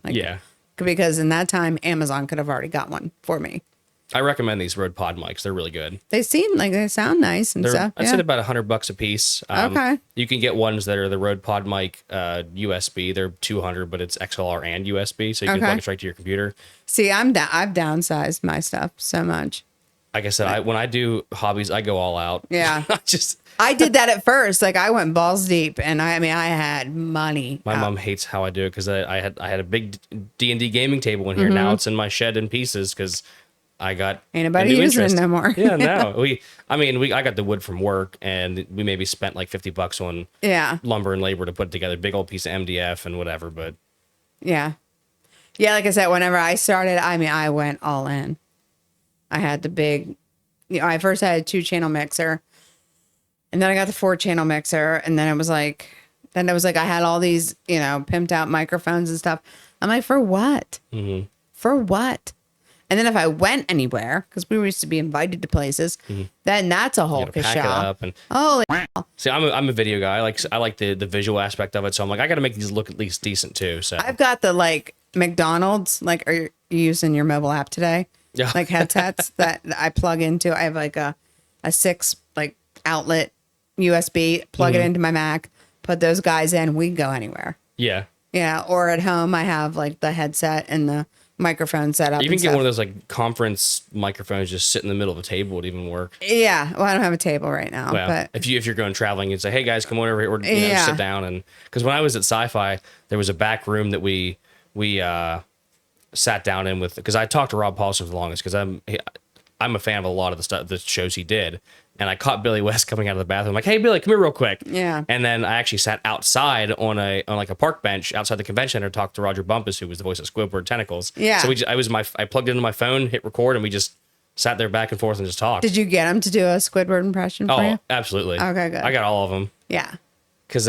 Because in that time Amazon could have already got one for me. I recommend these Rode Pod mics. They're really good. They sound nice and stuff. I'd say about $100 a piece. You can get ones that are the Rode Pod mic USB. They're $200, but it's XLR and USB, so you can plug it straight to your computer. See, I've downsized my stuff so much. Like I said, when I do hobbies, I go all out. Yeah, I did that at first. Like I went balls deep, and I had money. My mom hates how I do it because I had a big D&D gaming table in here. Now it's in my shed in pieces because I got ain't nobody using it no more. Yeah, no. I got the wood from work, and we maybe spent like $50 on lumber and labor to put together a big old piece of MDF and whatever. But yeah, like I said, whenever I started, I went all in. I had the big, I first had a 2-channel mixer, and then I got the 4-channel mixer, and then it was like I had all these pimped out microphones and stuff. I'm like, for what? Mm-hmm. For what? And then if I went anywhere, because we used to be invited to places, then that's a whole kasha. Holy see, I'm a video guy. I like the visual aspect of it. So I'm like, I got to make these look at least decent too. So I've got the like McDonald's. Like, are you using your mobile app today? Yeah. Like headsets that I plug into. I have like a 6 like outlet USB. Plug it into my Mac. Put those guys in. We can go anywhere. Yeah. Yeah. Or at home, I have like the headset and the microphone set up. You can get one of those like conference microphones, just sit in the middle of a table, would even work. Yeah, well, I don't have a table right now. Well, but if you're going traveling, you'd say, "Hey guys, come on over here," or sit down. And because when I was at Sci-Fi, there was a back room that we sat down in with, because I talked to Rob Paulson for the longest because I'm a fan of a lot of the shows he did. And I caught Billy West coming out of the bathroom, like, "Hey Billy, come here real quick." Yeah. And then I actually sat outside on like a park bench outside the convention center, talked to Roger Bumpus, who was the voice of Squidward Tentacles. Yeah. So I plugged into my phone, hit record, and we just sat there back and forth and just talked. Did you get him to do a Squidward impression for you? Absolutely. Okay, good. I got all of them. Yeah. Because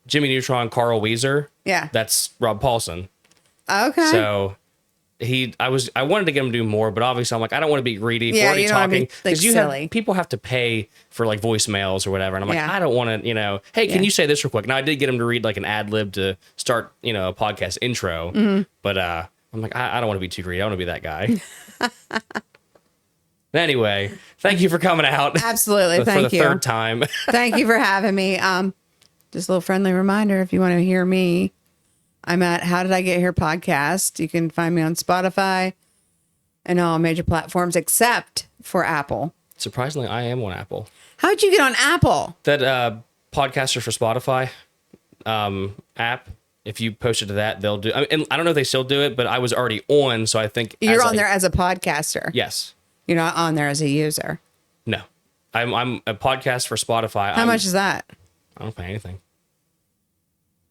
Jimmy Neutron, Carl Weezer. Yeah. That's Rob Paulson. Okay. So I wanted to get him to do more, but obviously I'm like, I don't want to be greedy. Yeah, you don't talking because silly. People have to pay for like voicemails or whatever, and I'm like, Yeah. I don't want to, hey, can you say this real quick? Now I did get him to read like an ad lib to start, a podcast intro, but I'm like, I don't want to be too greedy. I want to be that guy. Anyway, thank you for coming out. Absolutely, for the third time. Thank you for having me. Just a little friendly reminder, if you want to hear me, I'm at How Did I Get Here podcast. You can find me on Spotify and all major platforms except for Apple. Surprisingly, I am on Apple. How'd you get on Apple? That Podcaster for Spotify app. If you post it to that, they'll do. And I don't know if they still do it, but I was already on, so I think You're on there as a podcaster. Yes. You're not on there as a user. No, I'm a podcast for Spotify. How much is that? I don't pay anything.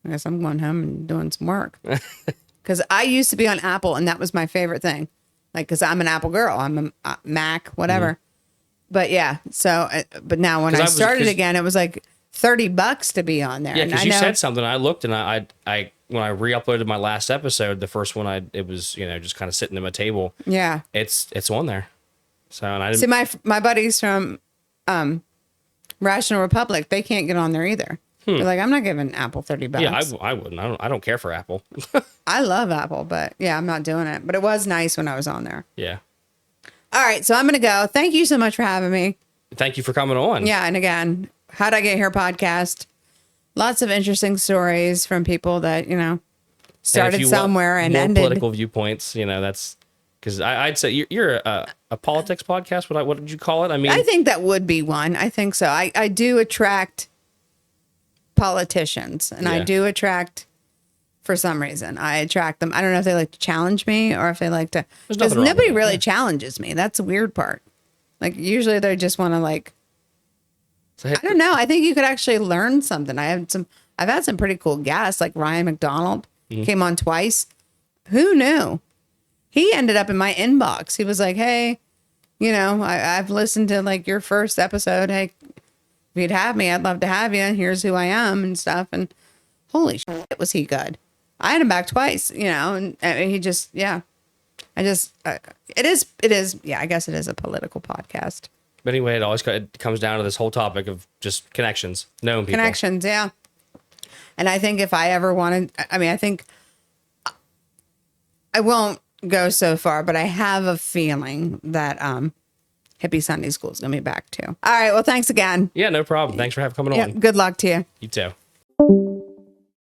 I guess I'm going home and doing some work. Because I used to be on Apple, and that was my favorite thing. Like, because I'm an Apple girl. I'm a Mac, whatever. Mm-hmm. But yeah, so, but now when I started again, it was like $30 to be on there. Yeah, because you said something. I looked, and I when I re-uploaded my last episode, the first one, it was, just kind of sitting at my table. Yeah. It's on there. So, and I didn't... See, my buddies from Rational Republic, they can't get on there either. They're like, I'm not giving Apple $30. Yeah, I wouldn't. I don't care for Apple. I love Apple, but yeah, I'm not doing it. But it was nice when I was on there. Yeah. All right, so I'm going to go. Thank you so much for having me. Thank you for coming on. Yeah, and again, How'd I Get Here podcast. Lots of interesting stories from people that, started somewhere and ended. Political viewpoints, that's... Because I'd say you're a politics podcast. What did you call it? I mean, I think that would be one. I think so. I do attract politicians, and I do attract, for some reason, I attract them. I don't know if they like to challenge me or if they like to, because nobody really challenges me. That's the weird part. Like usually they just want to I don't know. I think you could actually learn something. I've had some pretty cool guests, like Ryan McDonald came on twice. Who knew? He ended up in my inbox. He was like, hey, I've listened to your first episode. Hey, if you'd have me, I'd love to have you. Here's who I am and stuff. And holy shit, was he good. I had him back twice, and he just, yeah. It is. Yeah, I guess it is a political podcast. But anyway, it comes down to this whole topic of just connections, knowing people. Connections, yeah. And I think if I ever wanted, I think I won't go so far, but I have a feeling that Hippie Sunday School is going to be back too. All right. Well, thanks again. Yeah, no problem. Thanks for coming on. Good luck to you. You too.